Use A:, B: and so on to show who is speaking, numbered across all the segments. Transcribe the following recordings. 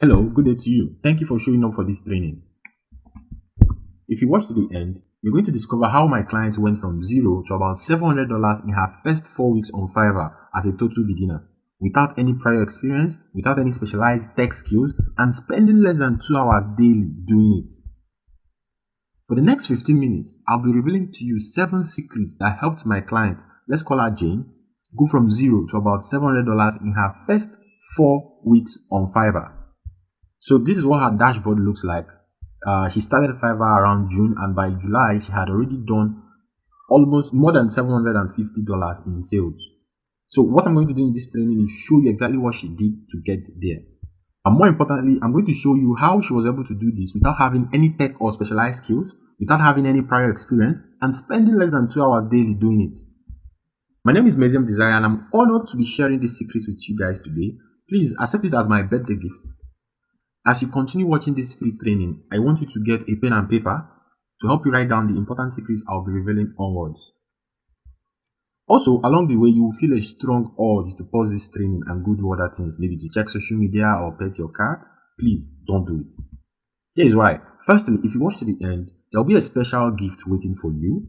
A: Hello, good day to you. Thank you for showing up for this training. If you watch to the end, you're going to discover how my client went from zero to about $700 in her first 4 weeks on Fiverr as a total beginner, without any prior experience, without any specialized tech skills, and spending less than 2 hours daily doing it. For the next 15 minutes, I'll be revealing to you 7 secrets that helped my client, let's call her Jane, go from zero to about $700 in her first 4 weeks on Fiverr. So this is what her dashboard looks like. She started Fiverr around June, and by July, she had already done almost more than $750 in sales. So what I'm going to do in this training is show you exactly what she did to get there. And more importantly, I'm going to show you how she was able to do this without having any tech or specialized skills, without having any prior experience, and spending less than 2 hours daily doing it. My name is Mezium Desire, and I'm honored to be sharing these secrets with you guys today. Please accept it as my birthday gift. As you continue watching this free training, I want you to get a pen and paper to help you write down the important secrets I'll be revealing onwards. Also, along the way, you will feel a strong urge to pause this training and go do other things, maybe to check social media or pet your cat. Please don't do it. Here is why. Firstly, if you watch to the end, there will be a special gift waiting for you.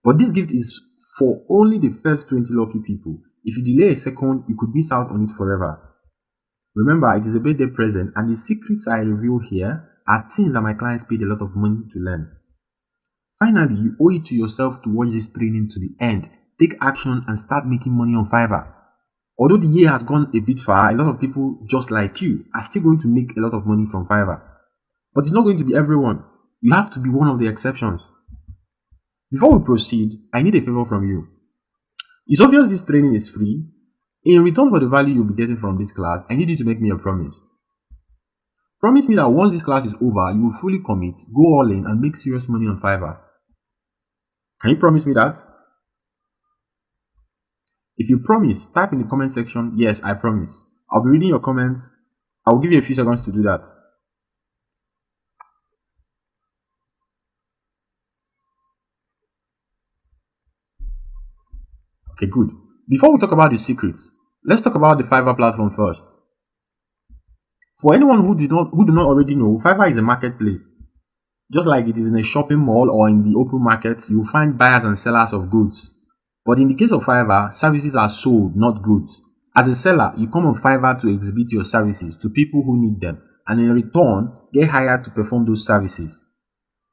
A: But this gift is for only the first 20 lucky people. If you delay a second, you could miss out on it forever. Remember, it is a birthday present, and the secrets I reveal here are things that my clients paid a lot of money to learn. Finally, you owe it to yourself to watch this training to the end, take action, and start making money on Fiverr. Although the year has gone a bit far, a lot of people just like you are still going to make a lot of money from Fiverr. But it's not going to be everyone. You have to be one of the exceptions. Before we proceed, I need a favor from you. It's obvious this training is free. In return for the value you'll be getting from this class, I need you to make me a promise. Promise me that once this class is over, you will fully commit, go all in, and make serious money on Fiverr. Can you promise me that? If you promise, type in the comment section, yes, I promise. I'll be reading your comments. I'll give you a few seconds to do that. Okay, good. Before we talk about the secrets, let's talk about the Fiverr platform first. For anyone who do not already know, Fiverr is a marketplace. Just like it is in a shopping mall or in the open market, you will find buyers and sellers of goods. But in the case of Fiverr, services are sold, not goods. As a seller, you come on Fiverr to exhibit your services to people who need them, and in return, get hired to perform those services.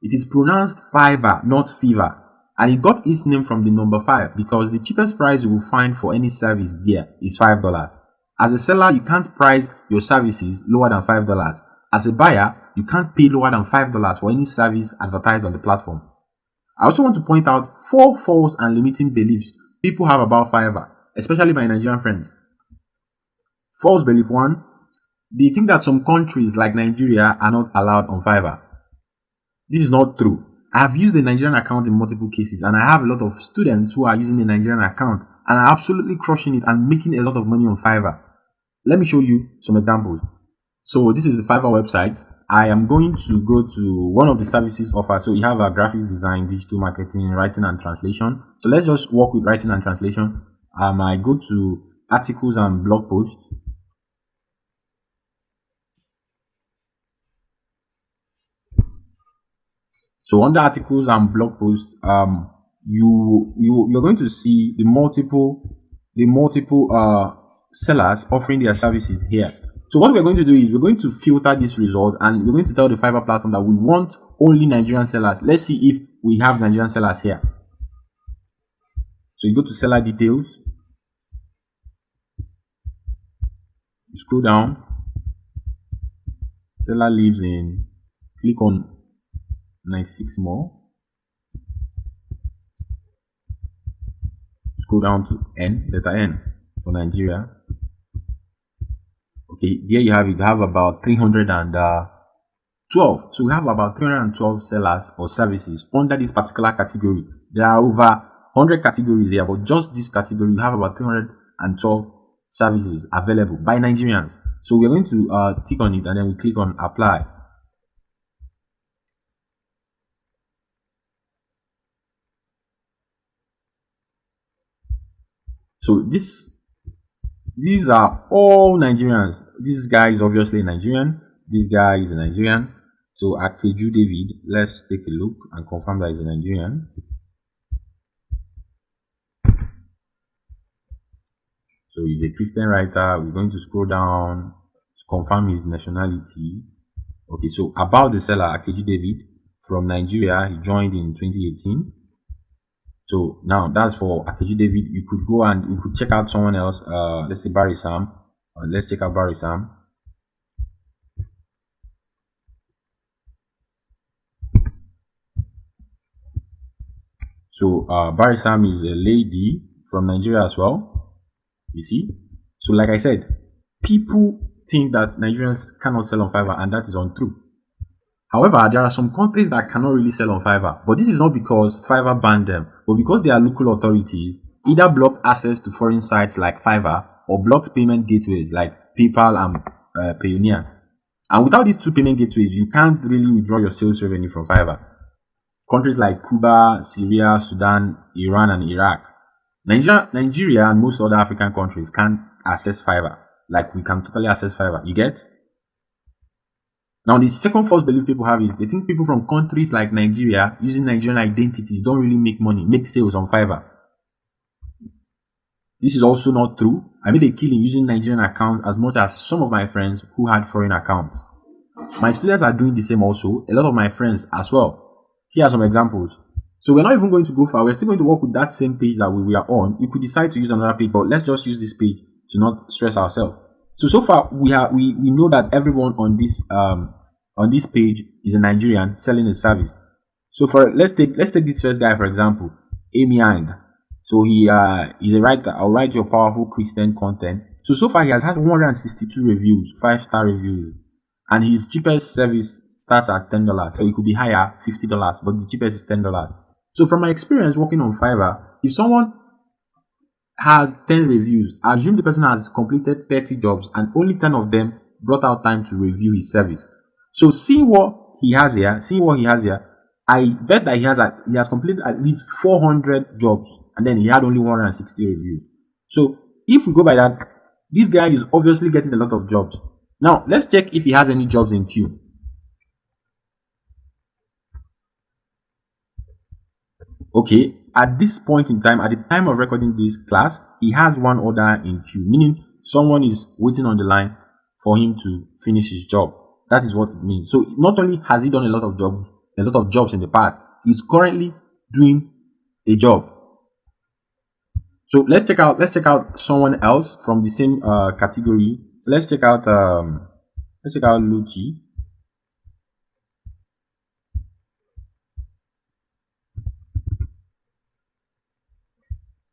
A: It is pronounced Fiverr, not Fever, and it got its name from the number 5 because the cheapest price you will find for any service there is $5. As a seller, you can't price your services lower than $5. As a buyer, you can't pay lower than $5 for any service advertised on the platform. I also want to point out 4 false and limiting beliefs people have about Fiverr, especially my Nigerian friends. False belief 1, they think that some countries like Nigeria are not allowed on Fiverr. This is not true. I have used the Nigerian account in multiple cases, and I have a lot of students who are using the Nigerian account and are absolutely crushing it and making a lot of money on Fiverr. Let me show you some examples. So this is the Fiverr website. I am going to go to one of the services offered. So you have a graphics design, digital marketing, writing and translation. So let's just work with writing and translation. I go to articles and blog posts. So under articles and blog posts, you're going to see the multiple sellers offering their services here. So what we're going to do is we're going to filter this result, and we're going to tell the Fiverr platform that we want only Nigerian sellers. Let's see if we have Nigerian sellers here. So you go to seller details, you scroll down, seller lives in, click on 96 more, scroll down to N, letter N for Nigeria. Okay, there you have it. You have about 312. So we have about 312 sellers or services under this particular category. There are over 100 categories here, but just this category, we have about 312 services available by Nigerians. So we're going to tick on it, and then we click on apply. So this These are all Nigerians. This guy is obviously a Nigerian. This guy is a Nigerian. So Akeju David, let's take a look and confirm that he's a Nigerian. So he's a Christian writer. We're going to scroll down to confirm his nationality. Okay, so about the seller, Akeju David from Nigeria, he joined in 2018. So now that's for Akeju David. You could go and you could check out someone else. Let's say Barry Sam. Let's check out Barry Sam. So Barry Sam is a lady from Nigeria as well. You see. So like I said, people think that Nigerians cannot sell on Fiverr, and that is untrue. However, there are some countries that cannot really sell on Fiverr, but this is not because Fiverr banned them, but because their local authorities either blocked access to foreign sites like Fiverr or blocked payment gateways like PayPal and Payoneer. And without these two payment gateways, you can't really withdraw your sales revenue from Fiverr. Countries like Cuba, Syria, Sudan, Iran, and Iraq. Nigeria and most other African countries can't access Fiverr like we can totally access Fiverr. You get? Now, the second false belief people have is they think people from countries like Nigeria using Nigerian identities don't really make money, make sales on Fiverr. This is also not true. I made a killing using Nigerian accounts as much as some of my friends who had foreign accounts. My students are doing the same also, a lot of my friends as well. Here are some examples. So we're not even going to go far. We're still going to work with that same page that we are on. You could decide to use another page, but let's just use this page to not stress ourselves. So far we know that everyone on this page is a Nigerian selling a service. So let's take this first guy for example, Amy Ang. So he's a writer. I'll write your powerful Christian content. So far he has had 162 reviews, 5-star reviews, and his cheapest service starts at $10. So it could be higher, $50, but the cheapest is $10. So from my experience working on Fiverr, if someone has 10 reviews, I assume the person has completed 30 jobs and only 10 of them brought out time to review his service. So see what he has here, I bet that he has completed at least 400 jobs and then he had only 160 reviews. So if we go by that, this guy is obviously getting a lot of jobs. Now let's check if he has any jobs in queue. Okay, at this point in time, at the time of recording this class, he has one order in queue, meaning someone is waiting on the line for him to finish his job. That is what it means. So not only has he done a lot of jobs in the past, he's currently doing a job. So let's check out someone else from the same category. So let's check out Lucci.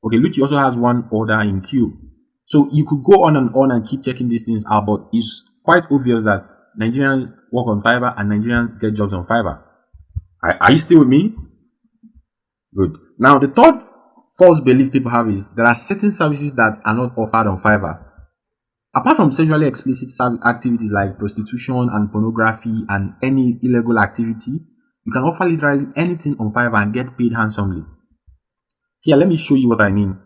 A: Okay, Lucci also has one order in queue. So you could go on and keep checking these things out, but it's quite obvious that Nigerians work on Fiverr and Nigerians get jobs on Fiverr. Are you still with me? Good. Now, the third false belief people have is there are certain services that are not offered on Fiverr. Apart from sexually explicit activities like prostitution and pornography and any illegal activity, you can offer literally anything on Fiverr and get paid handsomely. Here, let me show you what I mean.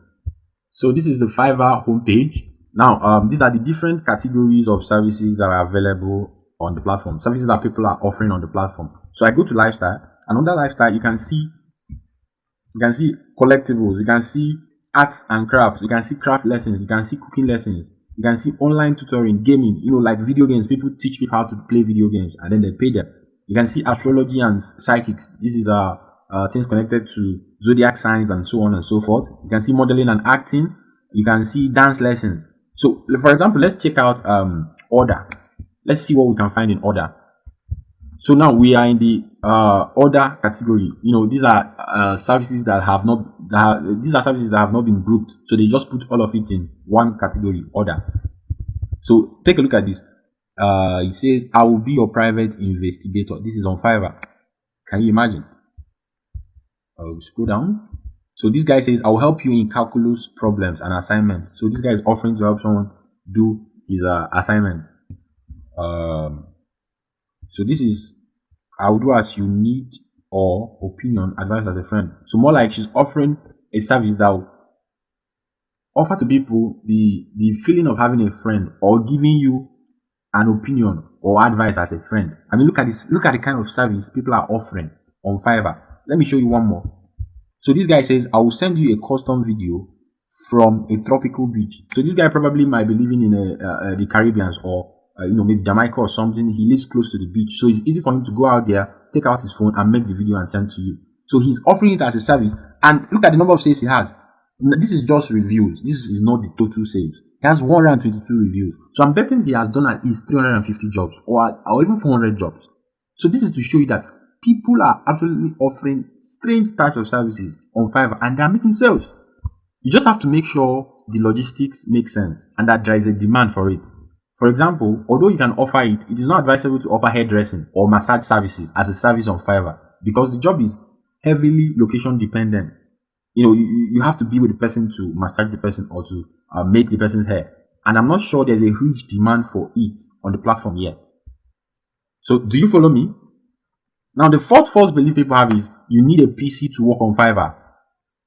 A: So this is the Fiverr homepage. Now, these are the different categories of services that are available on the platform, services that people are offering on the platform. So I go to lifestyle, and under lifestyle, you can see collectibles, you can see arts and crafts, you can see craft lessons, you can see cooking lessons, you can see online tutoring, gaming, like video games. People teach people how to play video games and then they pay them. You can see astrology and psychics. This is things connected to zodiac signs and so on and so forth. You can see modeling and acting. You can see dance lessons. So for example, let's check out order. Let's see what we can find in order. So now we are in the order category. These are services that have not been grouped. So they just put all of it in one category, order. So take a look at this. It says, I will be your private investigator. This is on Fiverr. Can you imagine? I'll scroll down. So this guy says, I will help you in calculus problems and assignments. So this guy is offering to help someone do his assignments. So this is, I will do as you need or opinion, advice as a friend. So more like she's offering a service that will offer to people the feeling of having a friend or giving you an opinion or advice as a friend. I mean, look at this. Look at the kind of service people are offering on Fiverr. Let me show you one more. So this guy says, I will send you a custom video from a tropical beach. So this guy probably might be living in the Caribbean or maybe Jamaica or something. He lives close to the beach, so it's easy for him to go out there, take out his phone, and make the video and send to you. So he's offering it as a service. And look at the number of sales he has. This is just reviews. This is not the total sales. He has 122 reviews. So I'm betting he has done at least 350 jobs or even 400 jobs. So this is to show you that people are absolutely offering strange types of services on Fiverr and they are making sales. You just have to make sure the logistics make sense and that there is a demand for it. For example, although you can offer it, it is not advisable to offer hairdressing or massage services as a service on Fiverr because the job is heavily location dependent. You have to be with the person to massage the person or to make the person's hair. And I'm not sure there's a huge demand for it on the platform yet. So do you follow me? Now, the fourth false belief people have is you need a PC to work on Fiverr.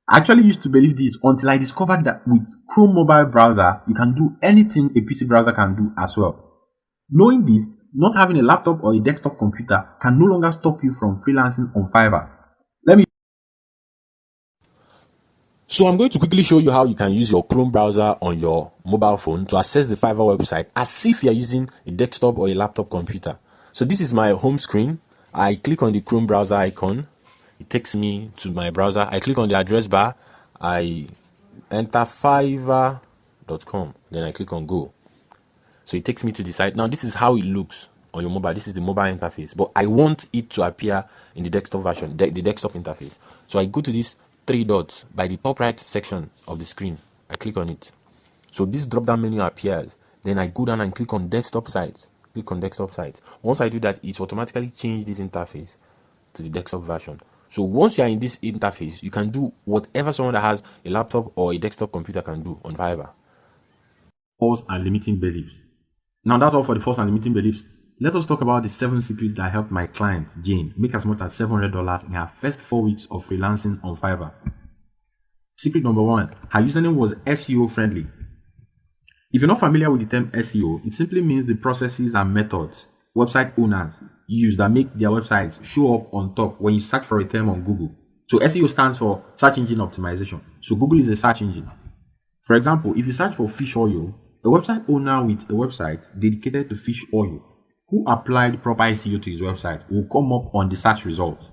A: I actually used to believe this until I discovered that with Chrome mobile browser, you can do anything a PC browser can do as well. Knowing this, not having a laptop or a desktop computer can no longer stop you from freelancing on Fiverr.
B: So I'm going to quickly show you how you can use your Chrome browser on your mobile phone to access the Fiverr website as if you're using a desktop or a laptop computer. So this is my home screen. I click on the Chrome browser icon. It takes me to my browser. I click on the address bar. I enter fiverr.com. Then I click on go. So it takes me to the site. Now this is how it looks on your mobile. This is the mobile interface, but I want it to appear in the desktop version, the desktop interface. So I go to these three dots by the top right section of the screen. I click on it. So this drop down menu appears. Then I go down and click on desktop sites. Click on desktop sites. Once I do that, it automatically changes this interface to the desktop version. So once you are in this interface, you can do whatever someone that has a laptop or a desktop computer can do on Fiverr.
A: False and limiting beliefs. Now that's all for the false and limiting beliefs. Let us talk about the 7 secrets that helped my client, Jane, make as much as $700 in her first 4 weeks of freelancing on Fiverr. Secret number 1, her username was SEO friendly. If you're not familiar with the term SEO, it simply means the processes and methods website owners use that make their websites show up on top when you search for a term on Google. So SEO stands for search engine optimization. So Google is a search engine. For example, if you search for fish oil, a website owner with a website dedicated to fish oil who applied proper SEO to his website will come up on the search results.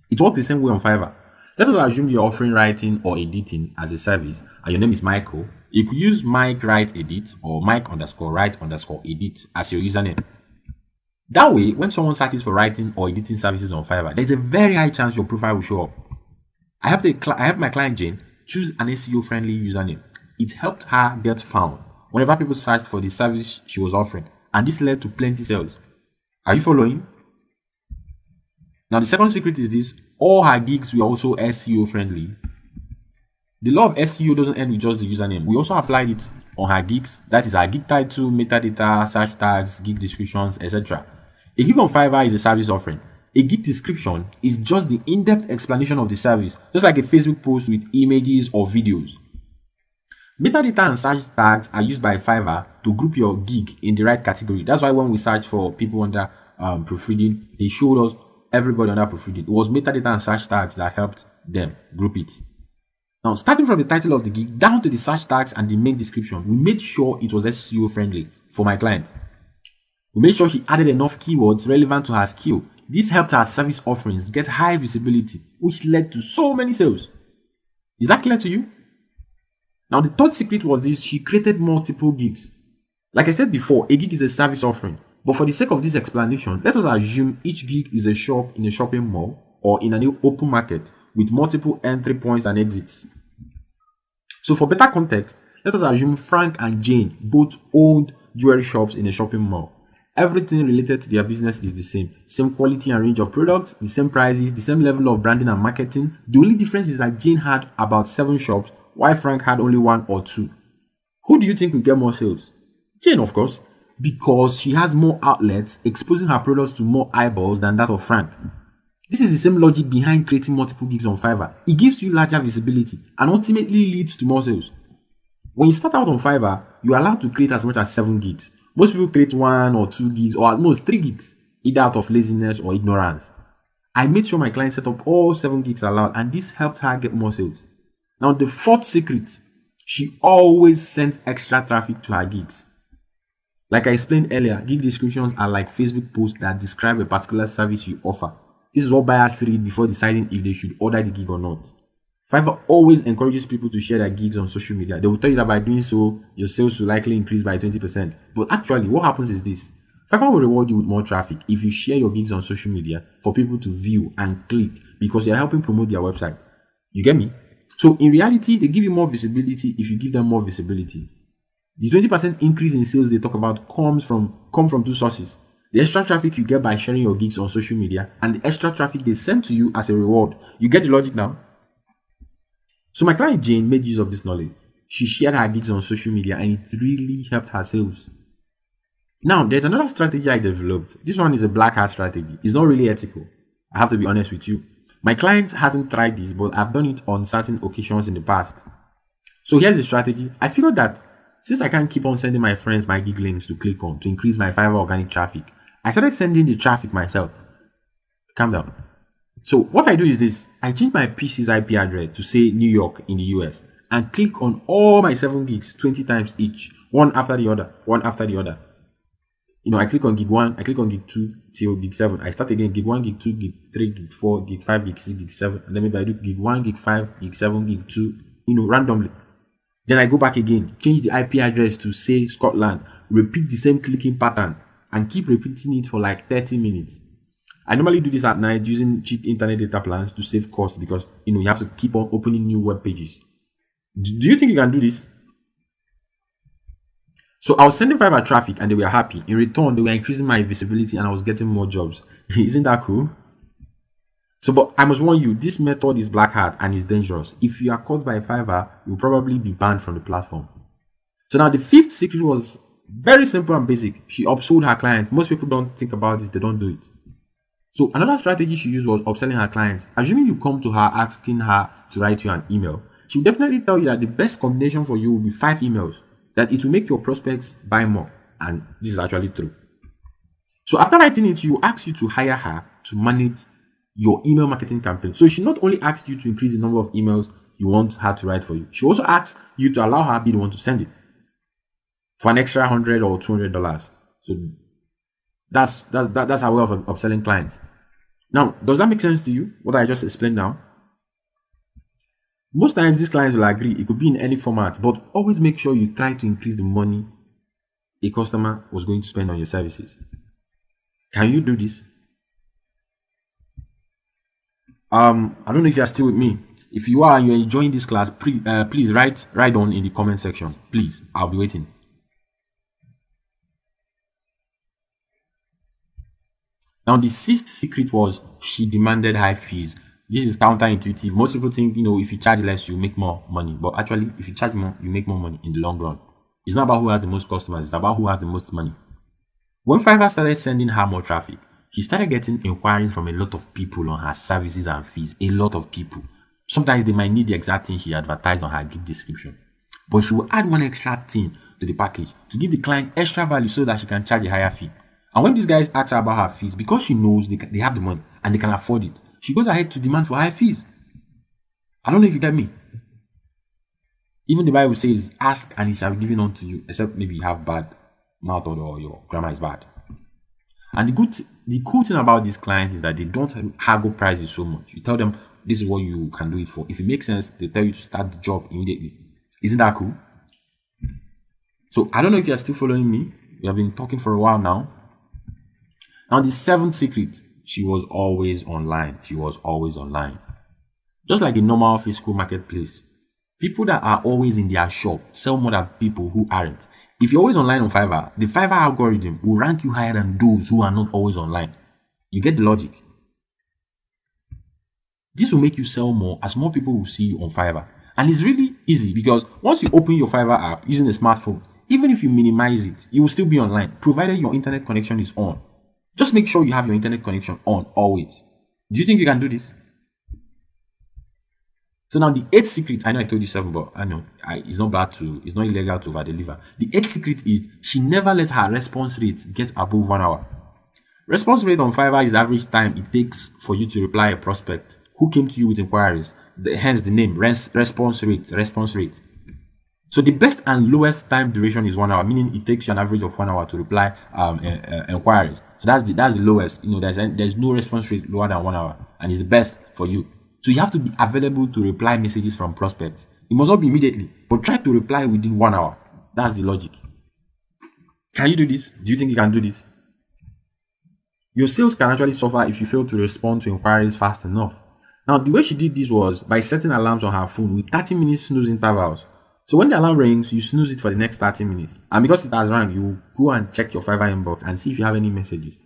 A: It works the same way on Fiverr. Let us assume you're offering writing or editing as a service and your name is Michael. You could use Mike Write Edit or Mike_Write_Edit as your username. That way, when someone searches for writing or editing services on Fiverr, there's a very high chance your profile will show up. I have my client Jane choose an SEO friendly username. It helped her get found whenever people searched for the service she was offering, and this led to plenty sales. Are you following? Now the second secret is this: all her gigs were also SEO friendly. The law of SEO doesn't end with just the username. We also applied it on her gigs. That is her gig title, metadata, search tags, gig descriptions, etc. A gig on Fiverr is a service offering. A gig description is just the in-depth explanation of the service, just like a Facebook post with images or videos. Metadata and search tags are used by Fiverr to group your gig in the right category. That's why when we search for people under proofreading, they showed us everybody under proofreading. It was metadata and search tags that helped them group it. Now, starting from the title of the gig down to the search tags and the main description, we made sure it was SEO friendly for my client. We made sure she added enough keywords relevant to her skill. This helped her service offerings get high visibility, which led to so many sales. Is that clear to you? Now, the third secret was this: she created multiple gigs. Like I said before, a gig is a service offering. But for the sake of this explanation, let us assume each gig is a shop in a shopping mall or in an open market with multiple entry points and exits. So for better context, let us assume Frank and Jane both owned jewelry shops in a shopping mall. Everything related to their business is the same. Same quality and range of products, the same prices, the same level of branding and marketing. The only difference is that Jane had about 7 shops, while Frank had only 1 or 2. Who do you think will get more sales? Jane, of course, because she has more outlets exposing her products to more eyeballs than that of Frank. This is the same logic behind creating multiple gigs on Fiverr. It gives you larger visibility and ultimately leads to more sales. When you start out on Fiverr, you're allowed to create as much as 7 gigs. Most people create 1 or 2 gigs or at most 3 gigs, either out of laziness or ignorance. I made sure my client set up all 7 gigs allowed, and this helped her get more sales. Now, the fourth secret, she always sends extra traffic to her gigs. Like I explained earlier, gig descriptions are like Facebook posts that describe a particular service you offer. This is what buyers read before deciding if they should order the gig or not. Fiverr always encourages people to share their gigs on social media. They will tell you that by doing so, your sales will likely increase by 20%. But actually, what happens is this. Fiverr will reward you with more traffic if you share your gigs on social media for people to view and click because you're helping promote their website. You get me? So in reality, they give you more visibility if you give them more visibility. The 20% increase in sales they talk about come from two sources. The extra traffic you get by sharing your gigs on social media and the extra traffic they send to you as a reward. You get the logic now? So my client Jane made use of this knowledge. She shared her gigs on social media and it really helped her sales. Now, there's another strategy I developed. This one is a black hat strategy. It's not really ethical. I have to be honest with you. My client hasn't tried this, but I've done it on certain occasions in the past. So here's the strategy. I figured that since I can't keep on sending my friends my gig links to click on to increase my Fiverr organic traffic, I started sending the traffic myself. Calm down. So what I do is this. I change my PC's IP address to say New York in the US and click on all my 7 gigs 20 times each, one after the other, one after the other. I click on gig 1, I click on gig 2 till gig 7. I start again, gig 1, gig 2, gig 3, gig 4, gig 5, gig 6, gig 7. And then maybe I do gig 1, gig 5, gig 7, gig 2, randomly. Then I go back again, change the IP address to say Scotland, repeat the same clicking pattern and keep repeating it for like 30 minutes. I normally do this at night using cheap internet data plans to save costs because you have to keep on opening new web pages. Do you think you can do this? So I was sending Fiverr traffic and they were happy. In return, they were increasing my visibility and I was getting more jobs. Isn't that cool? So, but I must warn you, this method is black hat and is dangerous. If you are caught by Fiverr, you'll probably be banned from the platform. So now the fifth secret was very simple and basic. She upsold her clients. Most people don't think about this, they don't do it. So another strategy she used was upselling her clients. Assuming you come to her asking her to write you an email, she will definitely tell you that the best combination for you will be 5 emails, that it will make your prospects buy more. And this is actually true. So after writing it, she will ask you to hire her to manage your email marketing campaign. So she not only asks you to increase the number of emails you want her to write for you, she also asks you to allow her be the one to send it for an extra $100 or $200. So that's our way of upselling clients. Now, does that make sense to you, what I just explained now? Most times these clients will agree. It could be in any format, but always make sure you try to increase the money a customer was going to spend on your services. Can you do this? I don't know if you are still with me. If you are and you're enjoying this class, please write on in the comment section. Please, I'll be waiting. Now, the sixth secret was she demanded high fees. This is counterintuitive. Most people think, if you charge less, you make more money. But actually, if you charge more, you make more money in the long run. It's not about who has the most customers. It's about who has the most money. When Fiverr started sending her more traffic, she started getting inquiries from a lot of people on her services and fees. A lot of people. Sometimes they might need the exact thing she advertised on her gig description. But she will add one extra thing to the package to give the client extra value so that she can charge a higher fee. And when these guys ask her about her fees, because she knows they have the money and they can afford it, she goes ahead to demand for high fees. I don't know if you get me. Even the Bible says, ask and it shall be given unto you, except maybe you have bad mouth or your grammar is bad. And the cool thing about these clients is that they don't haggle prices so much. You tell them this is what you can do it for. If it makes sense, they tell you to start the job immediately. Isn't that cool? So I don't know if you're still following me. We have been talking for a while now. Now the seventh secret, she was always online. She was always online. Just like a normal physical marketplace. People that are always in their shop sell more than people who aren't. If you're always online on Fiverr, the Fiverr algorithm will rank you higher than those who are not always online. You get the logic? This will make you sell more as more people will see you on Fiverr. And it's really easy because once you open your Fiverr app using a smartphone, even if you minimize it, you will still be online, provided your internet connection is on. Just make sure you have your internet connection on always. Do you think you can do this? So now the eighth secret, I know I told you seven, but I know it's not bad to, it's not illegal to over deliver. The eighth secret is she never let her response rate get above 1 hour. Response rate on Fiverr is the average time it takes for you to reply a prospect who came to you with inquiries. Hence the name, response rate, response rate. So the best and lowest time duration is 1 hour, meaning it takes you an average of 1 hour to reply inquiries. So that's the lowest. You know, there's no response rate lower than 1 hour, and it's the best for you. So you have to be available to reply messages from prospects. It must not be immediately, but try to reply within 1 hour. That's the logic. Can you do this? Do you think you can do this? Your sales can actually suffer if you fail to respond to inquiries fast enough. Now, the way she did this was by setting alarms on her phone with 30-minute snooze intervals. So when the alarm rings, you snooze it for the next 30 minutes. And because it has rang, you go and check your Fiverr inbox and see if you have any messages.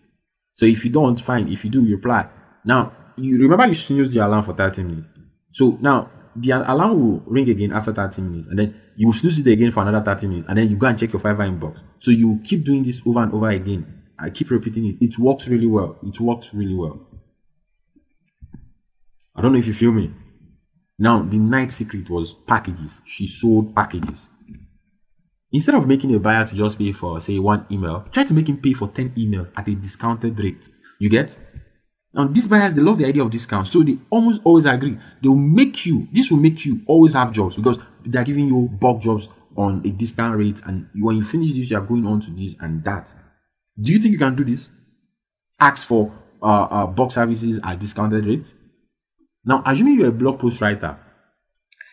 A: So if you don't, fine. If you do, you reply. Now, you remember you snooze the alarm for 30 minutes. So now, the alarm will ring again after 30 minutes. And then you snooze it again for another 30 minutes. And then you go and check your Fiverr inbox. So you keep doing this over and over again. I keep repeating it. It works really well. It works really well. I don't know if you feel me. Now, the ninth secret was packages. She sold packages. Instead of making a buyer to just pay for, say, 1 email, try to make him pay for 10 emails at a discounted rate. You get? Now, these buyers, they love the idea of discounts. So they almost always this will make you always have jobs because they're giving you bulk jobs on a discount rate. And when you finish this, you are going on to this and that. Do you think you can do this? Ask for bulk services at discounted rates. Now, assuming you're a blog post writer,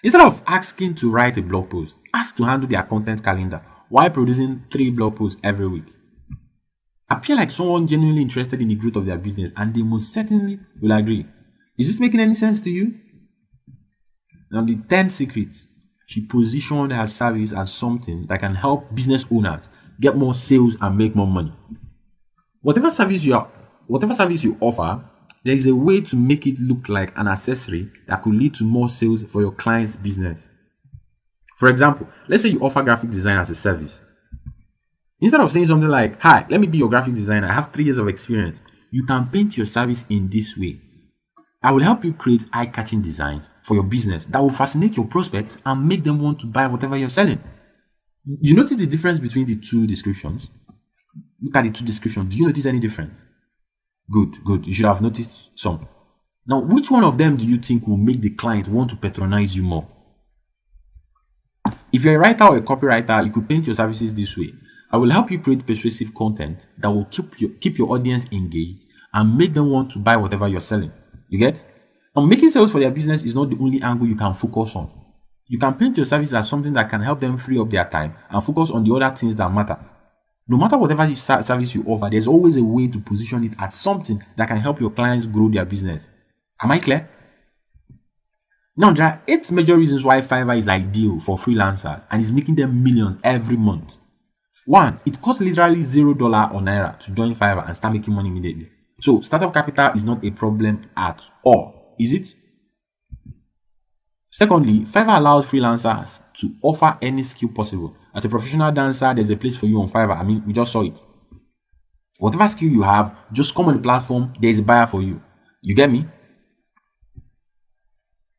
A: instead of asking to write a blog post, ask to handle their content calendar while producing 3 blog posts every week. Appear like someone genuinely interested in the growth of their business, and they most certainly will agree. Is this making any sense to you? Now, the 10th secret, she positioned her service as something that can help business owners get more sales and make more money. Whatever service you offer, there is a way to make it look like an accessory that could lead to more sales for your client's business. For example, let's say you offer graphic design as a service. Instead of saying something like, "Hi, let me be your graphic designer. I have 3 years of experience," you can paint your service in this way. I will help you create eye-catching designs for your business that will fascinate your prospects and make them want to buy whatever you're selling. You notice the difference between the 2 descriptions? Look at the 2 descriptions. Do you notice any difference? Good. You should have noticed some. Now, which one of them do you think will make the client want to patronize you more? If you're a writer or a copywriter, you could paint your services this way. I will help you create persuasive content that will keep your audience engaged and make them want to buy whatever you're selling. You get? Now, making sales for their business is not the only angle you can focus on. You can paint your service as something that can help them free up their time and focus on the other things that matter. No matter whatever service you offer, there's always a way to position it as something that can help your clients grow their business. Am I clear? Now, there are 8 major reasons why Fiverr is ideal for freelancers and is making them millions every month. 1, it costs literally $0 or Naira to join Fiverr and start making money immediately. So, startup capital is not a problem at all, is it? Secondly, Fiverr allows freelancers to offer any skill possible. As a professional dancer, there's a place for you on Fiverr. I mean, we just saw it. Whatever skill you have, just come on the platform, there's a buyer for you. You get me?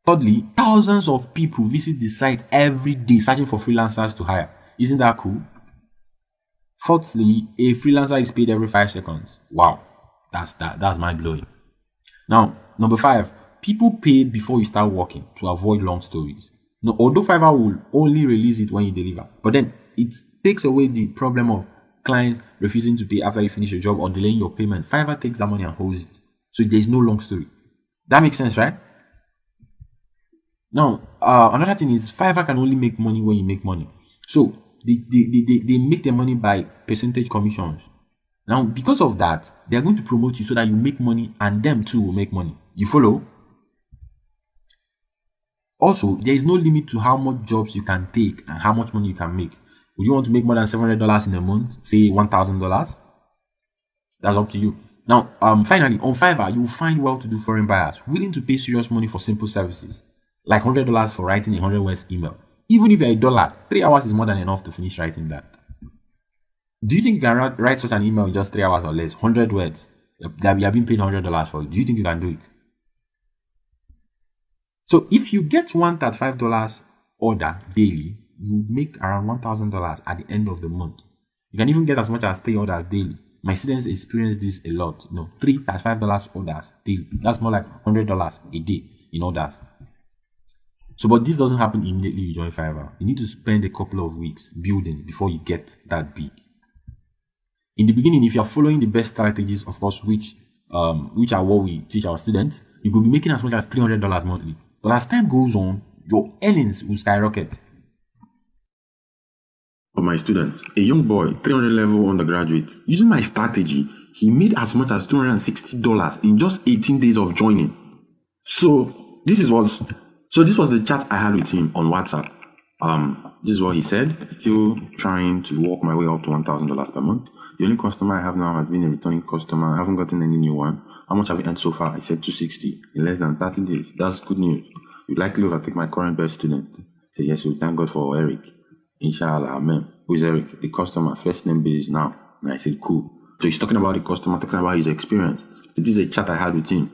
A: Thirdly, thousands of people visit the site every day searching for freelancers to hire. Isn't that cool? Fourthly, a freelancer is paid every 5 seconds. Wow, that's mind-blowing. Now, number 5, people pay before you start working to avoid long stories. Now, although Fiverr will only release it when you deliver, but then it takes away the problem of clients refusing to pay after you finish your job or delaying your payment. Fiverr takes that money and holds it. So there's no long story. That makes sense, right? Now, another thing is Fiverr can only make money when you make money. So they make their money by percentage commissions. Now, because of that, they are going to promote you so that you make money and them too will make money. You follow? Also, there is no limit to how much jobs you can take and how much money you can make. Would you want to make more than $700 in a month? Say $1,000? That's up to you. Now, finally, on Fiverr, you will find well-to-do foreign buyers willing to pay serious money for simple services, like $100 for writing a 100-word email. Even if you're $1, 3 hours is more than enough to finish writing that. Do you think you can write such an email in just 3 hours or less? 100 words that you have been paid $100 for. Do you think you can do it? So if you get one $35 order daily, you make around $1,000 at the end of the month. You can even get as much as 3 orders daily. My students experience this a lot. 3 $35 orders daily. That's more like $100 a day in orders. So, but this doesn't happen immediately you join Fiverr. You need to spend a couple of weeks building before you get that big. In the beginning, if you're following the best strategies, of course, which are what we teach our students, you could be making as much as $300 monthly. But as time goes on, your earnings will skyrocket. For my students, a young boy, 300 level undergraduate, using my strategy, he made as much as $260 in just 18 days of joining. So this was the chat I had with him on WhatsApp. This is what he said. Still trying to work my way up to $1,000 per month. The only customer I have now has been a returning customer. I haven't gotten any new one. How much have you earned so far? I said 260 in less than 30 days. That's good news. You'd likely overtake my current best student. I said, yes, we thank God for Eric. Inshallah, amen. Who is Eric? The customer, first name basis now. And I said, cool. So he's talking about the customer, talking about his experience. So this is a chat I had with him.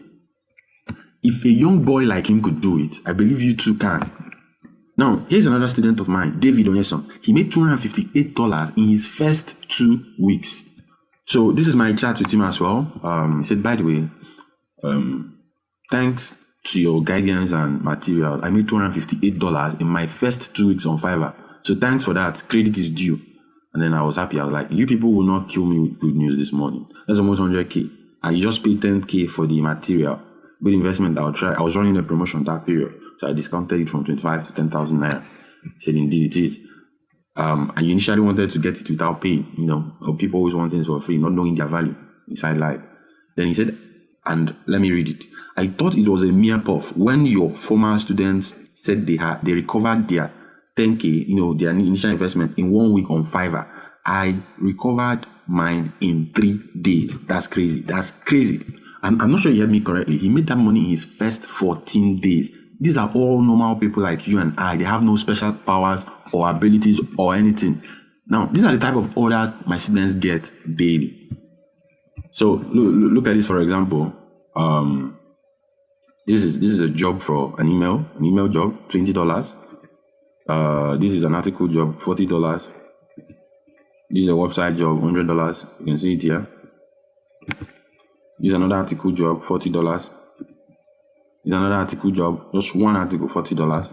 A: If a young boy like him could do it, I believe you too can. Now, here's another student of mine, David Onyeson. He made $258 in his first 2 weeks. So this is my chat with him as well. He said, by the way, thanks to your guidance and material, I made $258 in my first 2 weeks on Fiverr. So thanks for that. Credit is due. And then I was happy. I was like, you people will not kill me with good news this morning. That's almost 100K. I just paid 10K for the material. Good investment. I'll try. I was running a promotion that period. So I discounted it from 25 to 10,000 naira. He said, indeed it is. And you initially wanted to get it without paying. People always want things for free, not knowing their value inside life. Then he said, and let me read it. I thought it was a mere puff when your former students said they recovered their 10K, their initial investment in 1 week on Fiverr. I recovered mine in 3 days. That's crazy. I'm not sure you heard me correctly. He made that money in his first 14 days. These are all normal people like you and I. They have no special powers or abilities or anything. Now, these are the type of orders my students get daily. So look at this, for example. This is a job for an email job, $20. This is an article job, $40. This is a website job, $100. You can see it here. This is another article job, $40. This is another article job, just one article, $40.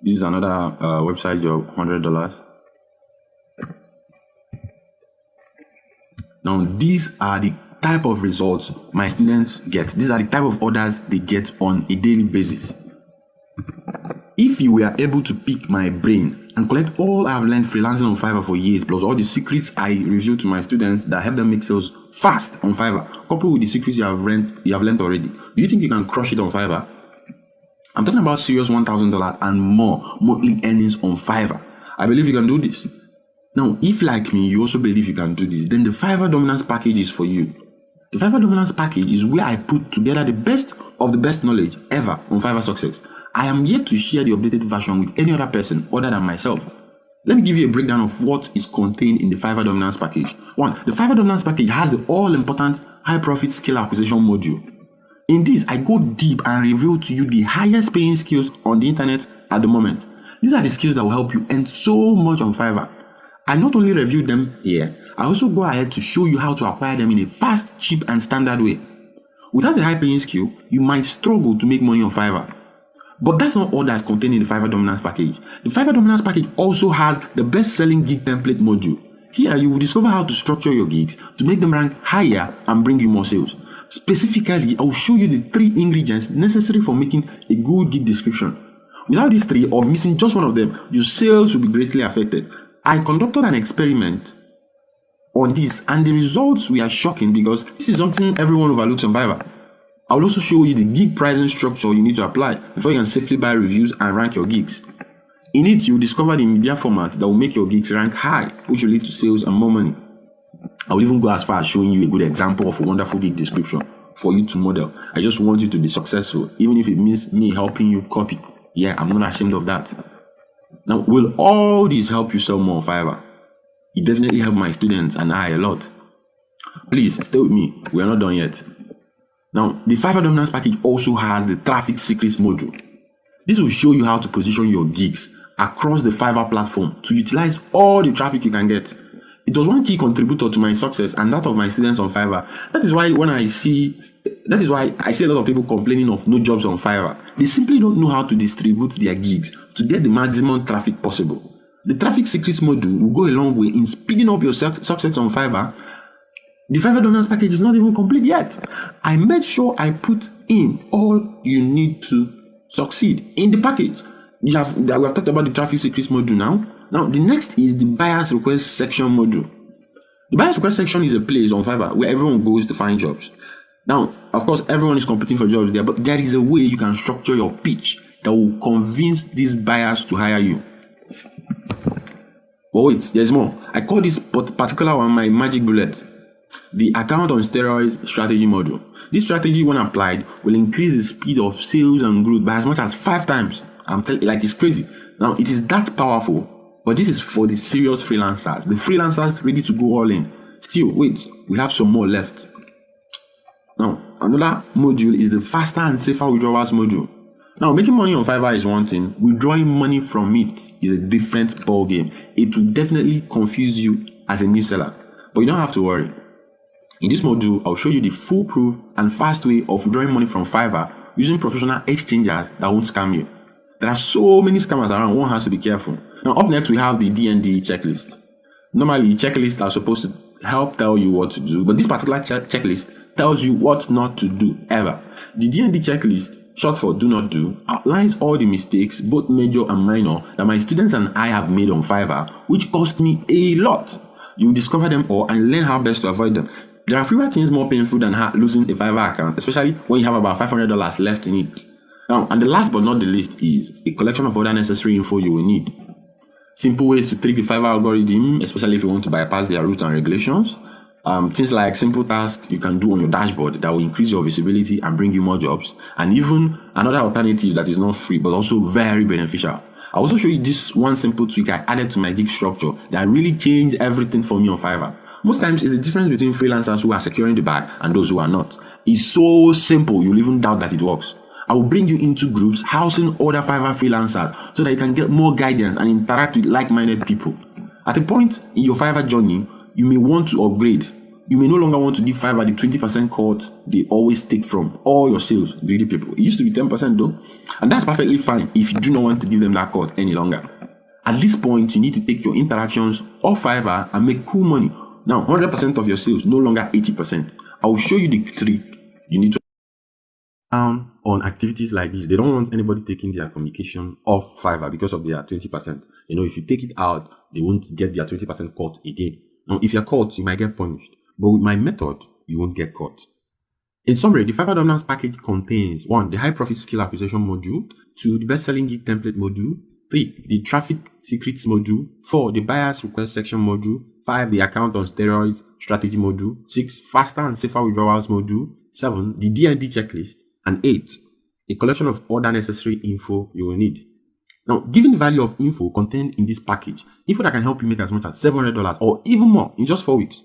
A: This is another website job, $100. Now, these are the type of results my students get. These are the type of orders they get on a daily basis. If you were able to pick my brain and collect all I've learned freelancing on Fiverr for years, plus all the secrets I reveal to my students that help them make sales fast on Fiverr, coupled with the secrets you have learned already, do you think you can crush it on Fiverr? I'm talking about serious $1,000 and more monthly earnings on Fiverr. I believe you can do this. Now, if like me, you also believe you can do this, then the Fiverr Dominance Package is for you. The Fiverr Dominance Package is where I put together the best of the best knowledge ever on Fiverr success. I am yet to share the updated version with any other person other than myself. Let me give you a breakdown of what is contained in the Fiverr Dominance Package. 1. The Fiverr Dominance Package has the all-important high-profit skill acquisition module. In this, I go deep and reveal to you the highest paying skills on the internet at the moment. These are the skills that will help you earn so much on Fiverr. I not only review them here, I also go ahead to show you how to acquire them in a fast, cheap, and standard way. Without a high-paying skill, you might struggle to make money on Fiverr. But that's not all that's contained in the Fiverr Dominance Package. The Fiverr Dominance Package also has the best-selling gig template module. Here, you will discover how to structure your gigs to make them rank higher and bring you more sales. Specifically, I will show you the 3 ingredients necessary for making a good gig description. Without these 3 or missing just one of them, your sales will be greatly affected. I conducted an experiment on this and the results were shocking because this is something everyone overlooks on Fiverr. I will also show you the gig pricing structure you need to apply before you can safely buy reviews and rank your gigs. In it, you'll discover the media format that will make your gigs rank high, which will lead to sales and more money. I will even go as far as showing you a good example of a wonderful gig description for you to model. I just want you to be successful, even if it means me helping you copy. Yeah, I'm not ashamed of that. Now, will all these help you sell more on Fiverr? It definitely helped my students and I a lot. Please stay with me. We are not done yet. Now, the Fiverr Dominance Package also has the traffic secrets module. This will show you how to position your gigs across the Fiverr platform to utilize all the traffic you can get. It was one key contributor to my success and that of my students on Fiverr. That is why I see a lot of people complaining of no jobs on Fiverr. They simply don't know how to distribute their gigs to get the maximum traffic possible. The traffic secrets module will go a long way in speeding up your success on Fiverr. The Fiverr Dominance package is not even complete yet. I made sure I put in all you need to succeed in the package. We have talked about the traffic secrets module now. Now, the next is the buyer's request section module. The buyer's request section is a place on Fiverr where everyone goes to find jobs. Now, of course, everyone is competing for jobs there, but there is a way you can structure your pitch that will convince these buyers to hire you. But wait, there's more. I call this particular one my magic bullet. The account on steroids strategy module. This strategy, when applied, will increase the speed of sales and growth by as much as 5 times. I'm telling you, like, it's crazy. Now, it is that powerful, but this is for the serious freelancers. The freelancers ready to go all in. Still, wait, we have some more left. Now, another module is the faster and safer withdrawals module. Now, making money on Fiverr is one thing. Withdrawing money from it is a different ball game. It will definitely confuse you as a new seller, but you don't have to worry. In this module, I'll show you the foolproof and fast way of withdrawing money from Fiverr using professional exchangers that won't scam you. There are so many scammers around, one has to be careful. Now, up next, we have the D&D checklist. Normally, checklists are supposed to help tell you what to do, but this particular checklist tells you what not to do ever. The D&D checklist, short for do not do, outlines all the mistakes, both major and minor, that my students and I have made on Fiverr, which cost me a lot. You'll discover them all and learn how best to avoid them. There are fewer things more painful than losing a Fiverr account, especially when you have about $500 left in it. Now, and the last but not the least is a collection of other necessary info you will need. Simple ways to trick the Fiverr algorithm, especially if you want to bypass their rules and regulations. Things like simple tasks you can do on your dashboard that will increase your visibility and bring you more jobs. And even another alternative that is not free but also very beneficial. I'll also show you this one simple tweak I added to my gig structure that really changed everything for me on Fiverr. Most times, it's the difference between freelancers who are securing the bag and those who are not. It's so simple, you'll even doubt that it works. I will bring you into groups housing other Fiverr freelancers so that you can get more guidance and interact with like-minded people. At a point in your Fiverr journey, you may want to upgrade. You may no longer want to give Fiverr the 20% cut they always take from all your sales, greedy people. It used to be 10% though, and that's perfectly fine if you do not want to give them that cut any longer. At this point, you need to take your interactions off Fiverr and make cool money. Now, 100% of your sales, no longer 80%. I will show you the trick you need to down on activities like this. They don't want anybody taking their communication off Fiverr because of their 20%. You know, if you take it out, they won't get their 20% cut again. Now, if you're caught, you might get punished. But with my method, you won't get caught. In summary, the Fiverr Dominance package contains 1. The high profit skill acquisition module, 2. The best-selling gig template module, 3. The traffic secrets module, 4. The buyer's request section module, 5. The account on steroids strategy module, 6. Faster and safer withdrawals module, 7. The D&D checklist, and 8. A collection of other necessary info you will need. Now, given the value of info contained in this package, info that can help you make as much as $700 or even more in just 4 weeks,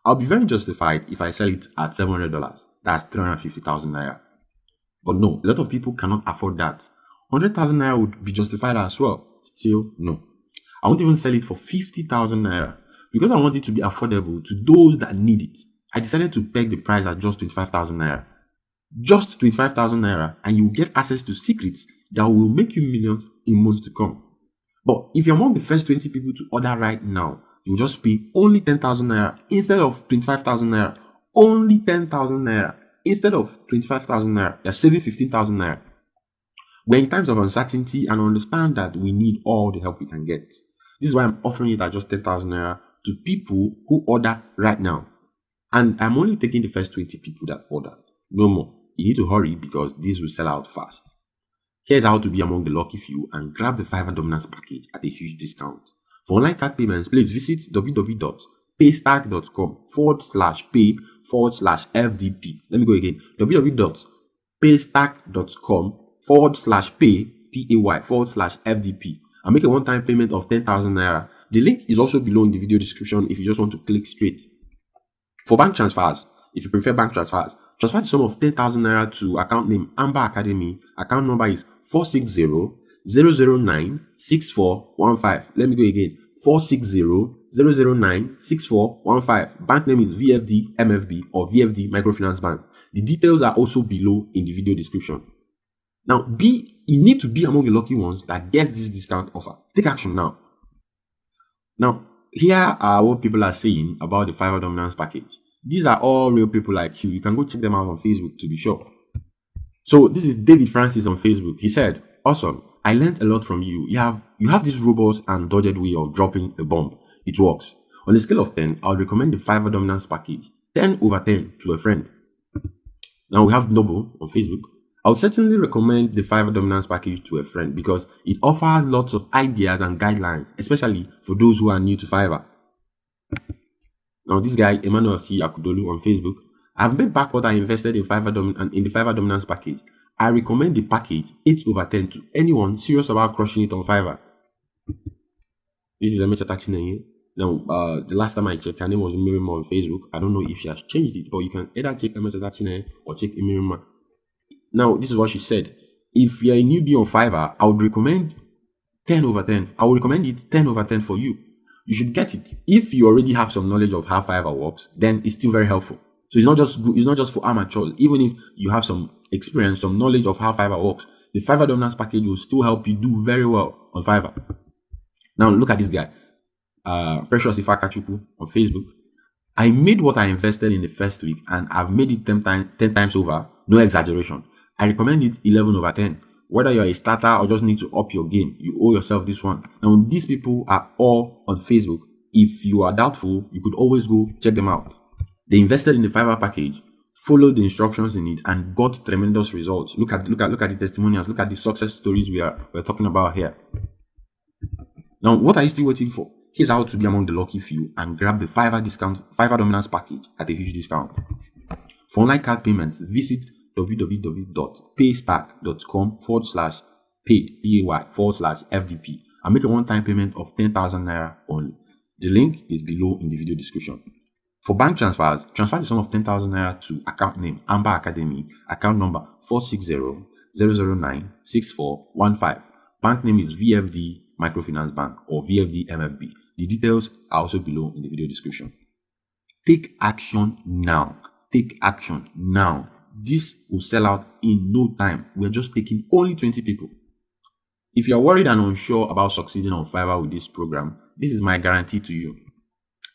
A: I'll be very justified if I sell it at $700. That's 350,000 naira. But no, a lot of people cannot afford that. 100,000 naira would be justified as well. Still, no. I won't even sell it for 50,000 naira. Because I want it to be affordable to those that need it, I decided to peg the price at just 25,000 naira. Just 25,000 naira, and you will get access to secrets that will make you millions in months to come. But if you're among the first 20 people to order right now, you will just pay only 10,000 naira instead of 25,000 naira. Only 10,000 naira instead of 25,000 naira. You're saving 15,000 naira. We're in times of uncertainty and understand that we need all the help we can get. This is why I'm offering it at just 10,000 naira to people who order right now. And I'm only taking the first 20 people that order. No more. You need to hurry because this will sell out fast. Here's how to be among the lucky few and grab the Fiverr Dominance package at a huge discount. For online card payments, please visit www.paystack.com/pay/FDP. Let me go again. www.paystack.com/pay/FDP and make a one-time payment of 10,000 naira. The link is also below in the video description if you just want to click straight. For bank transfers, if you prefer bank transfers, Transfer the sum of 10,000 naira to account name Amber Academy. Account number is 460-009-6415. Let me go again. 460-009-6415. Bank name is VFD MFB or VFD Microfinance Bank. The details are also below in the video description. Now, you need to be among the lucky ones that get this discount offer. Take action now. Now, here are what people are saying about the Fiverr Dominance Package. These are all real people like you. You can go check them out on Facebook to be sure. So this is David Francis on Facebook. He said, "Awesome. I learned a lot from you. You have this robust and dogged way of dropping a bomb. It works. On a scale of 10, I would recommend the Fiverr Dominance Package 10 over 10 to a friend." Now we have Noble on Facebook. "I would certainly recommend the Fiverr Dominance Package to a friend because it offers lots of ideas and guidelines, especially for those who are new to Fiverr." Now this guy, Emmanuel C. Akudolu on Facebook, "I've made back what I invested in the Fiverr Dominance Package. I recommend the package 8 over 10 to anyone serious about crushing it on Fiverr." This is Emeka Chinenye. Now, the last time I checked, her name was Imirima on Facebook. I don't know if she has changed it, but you can either check Emeka Chinenye or check Imirima. Now, this is what she said. "If you're a newbie on Fiverr, I would recommend 10 over 10. I would recommend it 10 over 10 for you. You should get it. If you already have some knowledge of how Fiverr works, then it's still very helpful. So it's not just for amateurs. Even if you have some experience, some knowledge of how Fiverr works, the Fiverr Dominance Package will still help you do very well on Fiverr." Now look at this guy, Precious Ifakachuku on Facebook. "I made what I invested in the first week and I've made it 10 times over. No exaggeration. I recommend it 11 over 10. Whether you're a starter or just need to up your game, you owe yourself this one." Now, these people are all on Facebook. If you are doubtful, you could always go check them out. They invested in the Fiverr package, followed the instructions in it, and got tremendous results. Look at the testimonials. Look at the success stories we're talking about here. Now, what are you still waiting for? Here's how to be among the lucky few and grab the Fiverr Dominance Package at a huge discount. For online card payments, visit www.paystack.com/pay/FDP and make a one-time payment of 10,000 naira only. The link is below in the video description. For bank transfers, transfer the sum of 10,000 naira to account name Amber Academy, account number 460-009-6415. Bank name is VFD Microfinance Bank or VFD MFB. The details are also below in the video description. Take action now. Take action now. This will sell out in no time. We're just taking only 20 people. If you're worried and unsure about succeeding on Fiverr with this program, this is my guarantee to you.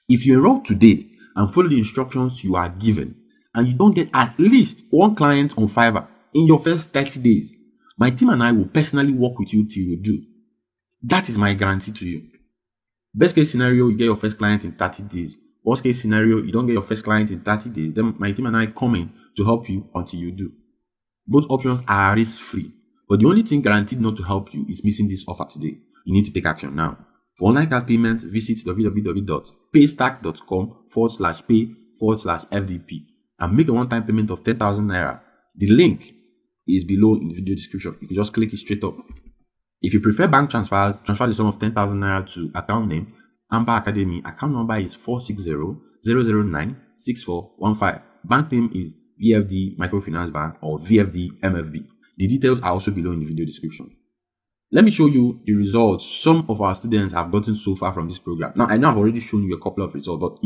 A: If you enroll today and follow the instructions you are given, and you don't get at least one client on Fiverr in your first 30 days, my team and I will personally work with you till you do. That is my guarantee to you. Best case scenario, you get your first client in 30 days. Worst case scenario, you don't get your first client in 30 days. Then my team and I come in to help you until you do. Both options are risk-free. But the only thing guaranteed not to help you is missing this offer today. You need to take action now. For online card payments, visit www.paystack.com/pay/FDP and make a one-time payment of 10,000 naira. The link is below in the video description. You can just click it straight up. If you prefer bank transfers, transfer the sum of 10,000 naira to account name Amber Academy. Account number is 460-009-6415. Bank name is VFD Microfinance Bank or VFD MFB. The details are also below in the video description. Let me show you the results some of our students have gotten so far from this program. Now, I know I've already shown you a couple of results, but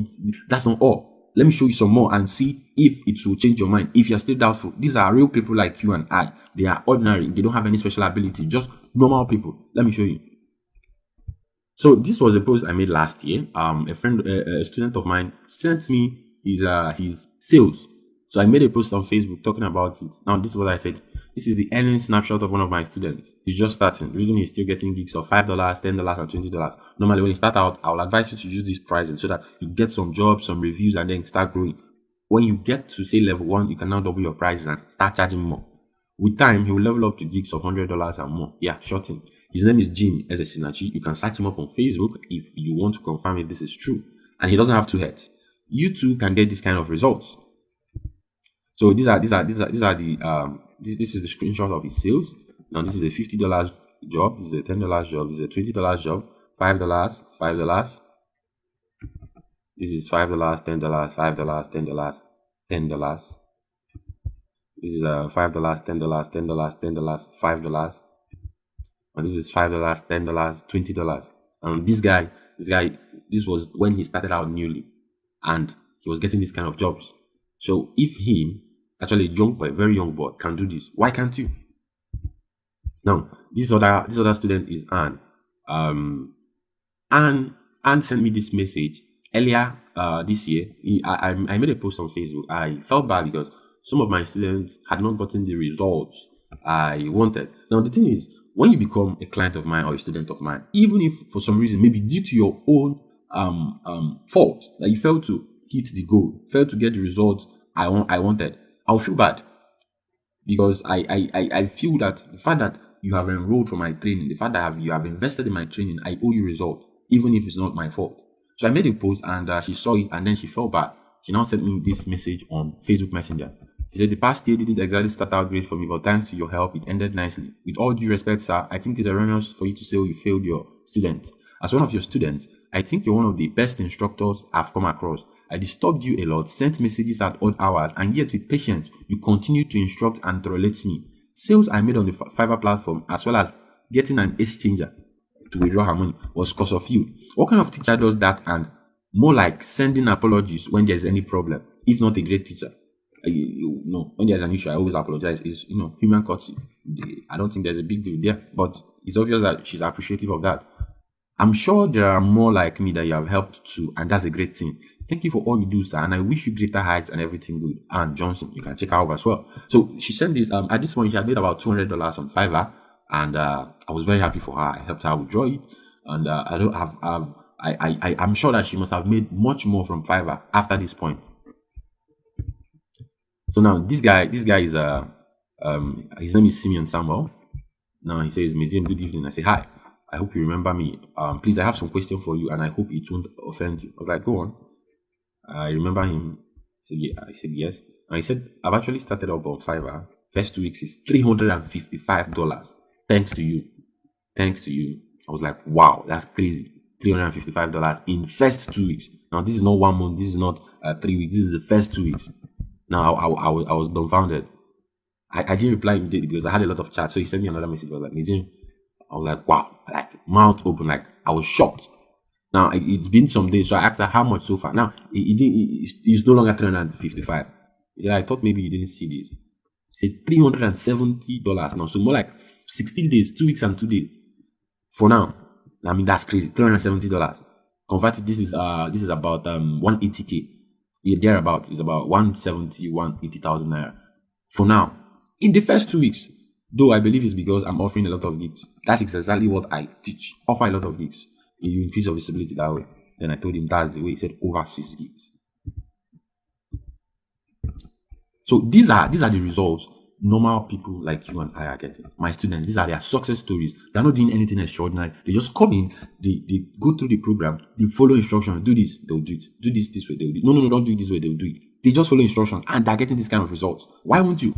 A: that's not all. Let me show you some more and see if it will change your mind. If you're still doubtful, these are real people like you and I. They are ordinary. They don't have any special ability, just normal people. Let me show you. So this was a post I made last year. A student of mine sent me his sales. So I made a post on Facebook talking about it. Now this is what I said. This is the earning snapshot of one of my students. He's just starting. The reason he's still getting gigs of $5, $10, and $20. Normally when you start out, I will advise you to use this pricing so that you get some jobs, some reviews, and then start growing. When you get to say level 1, you can now double your prices and start charging more. With time, he will level up to gigs of $100 and more. Yeah, sure thing. His name is Jim Ezesinachi. You can search him up on Facebook if you want to confirm if this is true. And he doesn't have 2 heads. You too can get this kind of results. So this is the screenshot of his sales. Now this is a $50 job. This is a $10 job. This is a $20 job. $5, $5. This is $5, $10, $5, $10, $10.
C: This is $5, $10, $10, $10, $5. And this is $5, $10, $20. And this was when he started out newly, and he was getting this kind of jobs. So if him, actually a young boy, very young boy, can do this, why can't you? Now, this other student is Anne. Anne sent me this message earlier this year. I made a post on Facebook. I felt bad because some of my students had not gotten the results I wanted. Now, the thing is, when you become a client of mine or a student of mine, even if for some reason, maybe due to your own fault, that you failed to hit the goal, failed to get the results I wanted, I'll feel bad, because I feel that the fact that you have enrolled for my training, the fact that you have invested in my training, I owe you result, even if it's not my fault. So I made a post, and she saw it, and then she felt bad. She now sent me this message on Facebook Messenger. She said, "The past year didn't exactly start out great for me, but thanks to your help, it ended nicely. With all due respect, sir, I think it's erroneous for you to say you failed your students. As one of your students, I think you're one of the best instructors I've come across. I disturbed you a lot, sent messages at odd hours, and yet with patience, you continue to instruct and tolerate me. Sales I made on the Fiverr platform, as well as getting an exchanger to withdraw her money, was because of you. What kind of teacher does that? And more like sending apologies when there's any problem, if not a great teacher. When there's an issue, I always apologize. It's human courtesy. I don't think there's a big deal there, but it's obvious that she's appreciative of that. I'm sure there are more like me that you have helped too, and that's a great thing. Thank you for all you do, sir, and I wish you greater heights and everything good." And Johnson, you can check her out as well. So she sent this. At this point, she had made about $200 on Fiverr, and I was very happy for her. I helped her withdraw it, and I'm sure that she must have made much more from Fiverr after this point. So now this guy is his name is Simeon Samuel. Now he says, "Medium, good evening." I say, "Hi, I hope you remember me. Please, I have some question for you, and I hope it won't offend you." I was like, "Go on." I remember him. He said, "Yeah." I said, "Yes." And he said, "I've actually started up on Fiverr. First 2 weeks is $355. Thanks to you. Thanks to you." I was like, "Wow, that's crazy. $355 in first 2 weeks." Now, this is not 1 month. This is not 3 weeks. This is the first 2 weeks. Now, I was dumbfounded. I didn't reply immediately because I had a lot of chat. So he sent me another message. I was like, "Museum." I was like, "Wow," like mouth open, like I was shocked. Now it's been some days, so I asked her how much so far. Now it's no longer $355. He said, "I thought maybe you didn't see this." He said $370 now, so more like 16 days, 2 weeks and 2 days. For now, I mean that's crazy. $370 converted. This is about 180K. Yeah, thereabout is about 180,000 naira. For now, in the first 2 weeks, though I believe it's because I'm offering a lot of gigs. That is exactly what I teach. Offer a lot of gigs. You increase your visibility that way. Then I told him that's the way. He said over 6 gigs. So these are the results normal people like you and I are getting. My students, these are their success stories. They're not doing anything extraordinary. They just come in, they go through the program, they follow instructions. Do this, they'll do it. Do this way, they'll do it. No, don't do it this way, they'll do it. They just follow instructions, and they're getting this kind of results. Why won't you?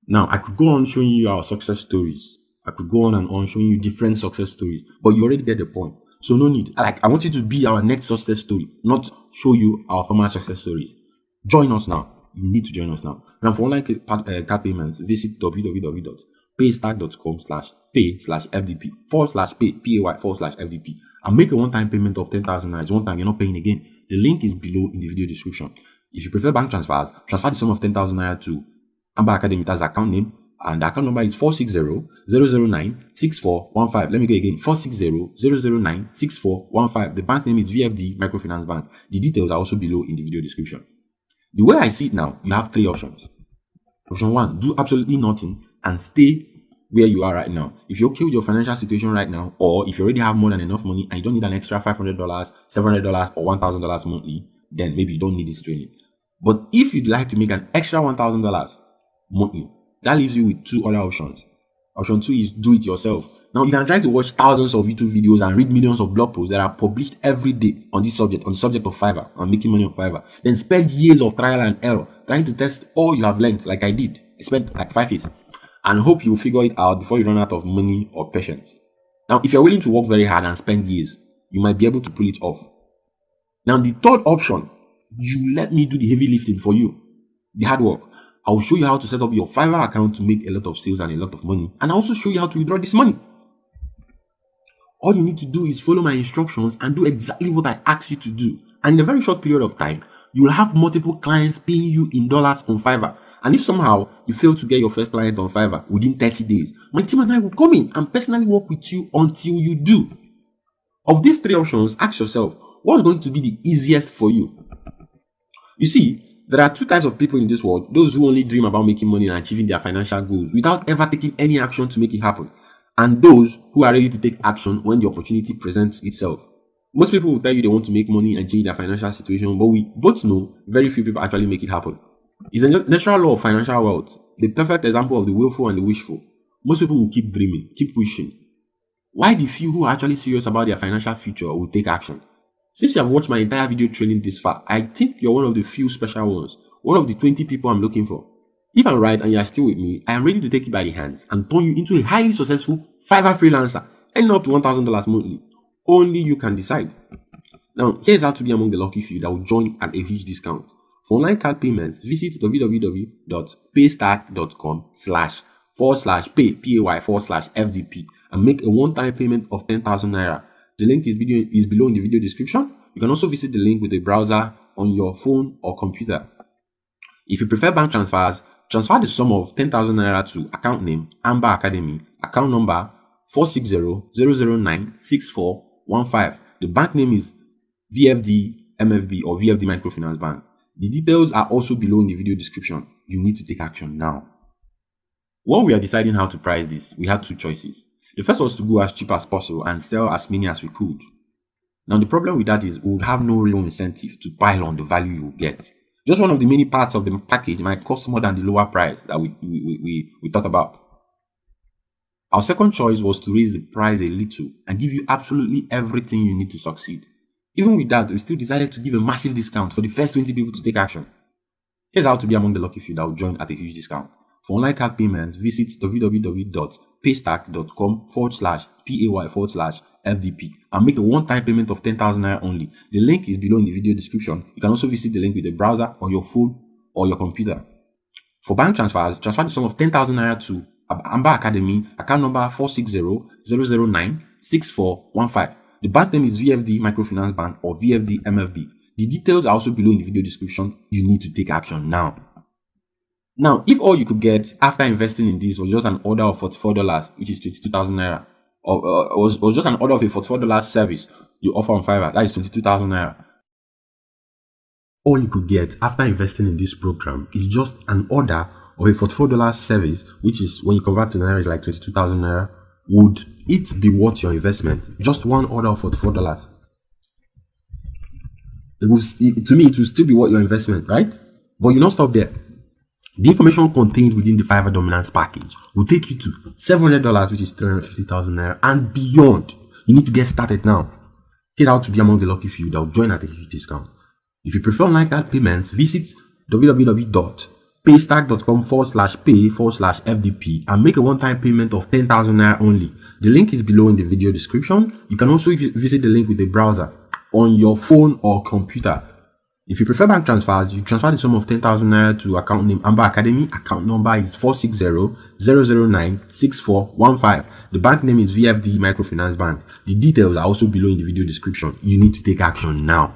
C: Now, I could go on showing you our success stories. I could go on and on showing you different success stories, but you already get the point. So no need. Like, I want you to be our next success story, not show you our former success stories. Join us now. You need to join us now. And for online card payments, visit www.paystack.com/pay/FDP/pay/FDP and make a one-time payment of 10,000 naira. It's one time, you're not paying again. The link is below in the video description. If you prefer bank transfers, transfer the sum of 10,000 naira to Amber Academy. That's the account name, and the account number is 460-009-6415. Let me go again. 460-009-6415. The bank name is VFD Microfinance Bank. The details are also below in the video description. The way I see it now, you have 3 options. Option 1, do absolutely nothing and stay where you are right now. If you're okay with your financial situation right now, or if you already have more than enough money and you don't need an extra $500, $700, or $1,000 monthly, then maybe you don't need this training. But if you'd like to make an extra $1,000 monthly, that leaves you with 2 other options. Option 2 is do it yourself. Now, you can try to watch thousands of YouTube videos and read millions of blog posts that are published every day on this subject, on the subject of Fiverr, on making money on Fiverr. Then spend years of trial and error trying to test all you have learned, like I did. I spent like 5 years, and hope you will figure it out before you run out of money or patience. Now, if you're willing to work very hard and spend years, you might be able to pull it off. Now, the third option, you let me do the heavy lifting for you, the hard work. I'll show you how to set up your Fiverr account to make a lot of sales and a lot of money. And I'll also show you how to withdraw this money. All you need to do is follow my instructions and do exactly what I asked you to do. And in a very short period of time, you will have multiple clients paying you in dollars on Fiverr. And if somehow you fail to get your first client on Fiverr within 30 days, my team and I will come in and personally work with you until you do. Of these three options, ask yourself, what's going to be the easiest for you? You see, there are two types of people in this world: those who only dream about making money and achieving their financial goals without ever taking any action to make it happen, and those who are ready to take action when the opportunity presents itself. Most people will tell you they want to make money and change their financial situation, but we both know very few people actually make it happen. It's a natural law of financial wealth, the perfect example of the willful and the wishful. Most people will keep dreaming, keep wishing. Why the few who are actually serious about their financial future will take action? Since you have watched my entire video training this far, I think you're one of the few special ones, one of the 20 people I'm looking for. If I'm right and you are still with me, I am ready to take you by the hands and turn you into a highly successful Fiverr freelancer, earning up to $1,000 monthly. Only you can decide. Now, here's how to be among the lucky few that will join at a huge discount. For online card payments, visit www.paystack.com/pay/FDP and make a one-time payment of 10,000 naira. The link is below in the video description. You can also visit the link with a browser on your phone or computer. If you prefer bank transfers, transfer the sum of 10,000 naira to account name Amber Academy, account number 460-009-6415. The bank name is VFD MFB or VFD Microfinance Bank. The details are also below in the video description. You need to take action now. When we are deciding how to price this, we had two choices. The first was to go as cheap as possible and sell as many as we could. Now the problem with that is we would have no real incentive to pile on the value you will get. Just one of the many parts of the package might cost more than the lower price that we thought about. Our second choice was to raise the price a little and give you absolutely everything you need to succeed. Even with that, we still decided to give a massive discount for the first 20 people to take action. Here's how to be among the lucky few that will join at a huge discount. For online card payments, visit www.paystack.com/pay/FDP and make a one-time payment of 10,000 naira only. The link is below in the video description. You can also visit the link with a browser on your phone or your computer. For bank transfers, transfer the sum of 10,000 naira to Amber Academy, account number 460-009-6415. The bank name is VFD Microfinance Bank or VFD MFB. The details are also below in the video description. You need to take action now. Now, if all you could get after investing in this was just an order of $44, which is 22,000 naira, or was just an order of a $44 service you offer on Fiverr, that is 22,000 naira. All you could get after investing in this program is just an order of a $44 service, which is, when you convert to naira, is like 22,000 naira. Would it be worth your investment? Just one order of $44. To me, it will still be worth your investment, right? But you don't stop there. The information contained within the Fiverr Dominance package will take you to $700, which is 350,000 naira, and beyond. You need to get started now. Here's how to be among the lucky few that will join at a huge discount. If you prefer online card payments, visit www.paystack.com/pay/FDP and make a one-time payment of 10,000 naira only. The link is below in the video description. You can also visit the link with a browser on your phone or computer. If you prefer bank transfers, you transfer the sum of 10,000 naira to account name Amber Academy. Account number is 460-009-6415. The bank name is VFD Microfinance Bank. The details are also below in the video description. You need to take action now.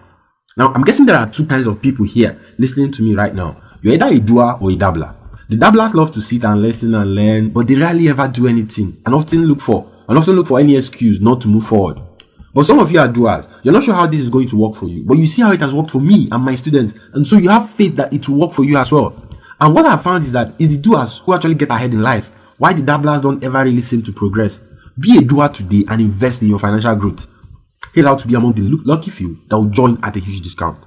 C: Now, I'm guessing there are two kinds of people here listening to me right now. You're either a doer or a dabbler. The dabblers love to sit and listen and learn, but they rarely ever do anything and often look for any excuse not to move forward. But some of you are doers. You're not sure how this is going to work for you, but you see how it has worked for me and my students, and so you have faith that it will work for you as well. And what I found is that it's the doers who actually get ahead in life, while the dabblers don't ever really seem to progress. Be a doer today and invest in your financial growth. Here's how to be among the lucky few that will join at a huge discount.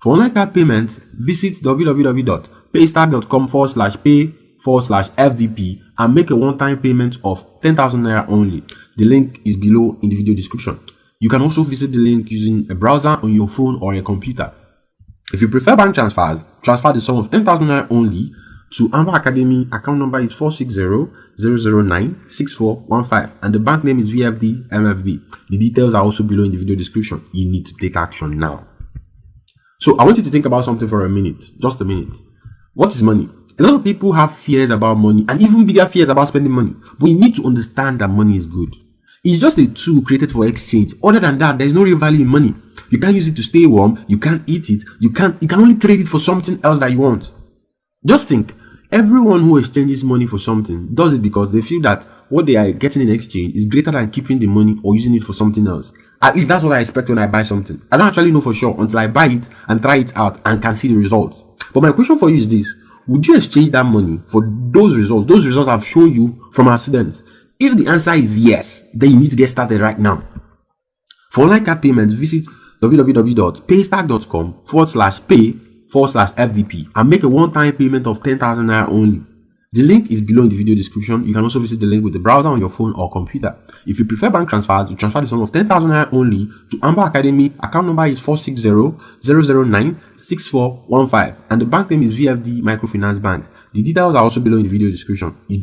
C: For online card payments, visit www.paystack.com/pay/FDP and make a one-time payment of 10,000 naira only. The link is below in the video description. You can also visit the link using a browser on your phone or a computer. If you prefer bank transfers, transfer the sum of 10,000 naira only to Amber Academy. Account number is 460-009-6415 and the bank name is VFD MFB. The details are also below in the video description. You need to take action now. So I want you to think about something for a minute, just a minute. What is money? A lot of people have fears about money and even bigger fears about spending money. But you need to understand that money is good. It's just a tool created for exchange. Other than that, there's no real value in money. You can't use it to stay warm. You can't eat it. You can only trade it for something else that you want. Just think, everyone who exchanges money for something does it because they feel that what they are getting in exchange is greater than keeping the money or using it for something else. At least that's what I expect when I buy something. I don't actually know for sure until I buy it and try it out and can see the results. But my question for you is this: would you exchange that money for those results? Those results I've shown you from our students. If the answer is yes, then you need to get started right now. For online card payments, visit www.paystack.com/pay/FDP and make a one-time payment of 10,000 naira only. The link is below in the video description. You can also visit the link with the browser on your phone or computer. If you prefer bank transfers, you transfer the sum of 10,000 naira only to Amber Academy. Account number is 460-009-6415 and the bank name is VFD Microfinance Bank. The details are also below in the video description. You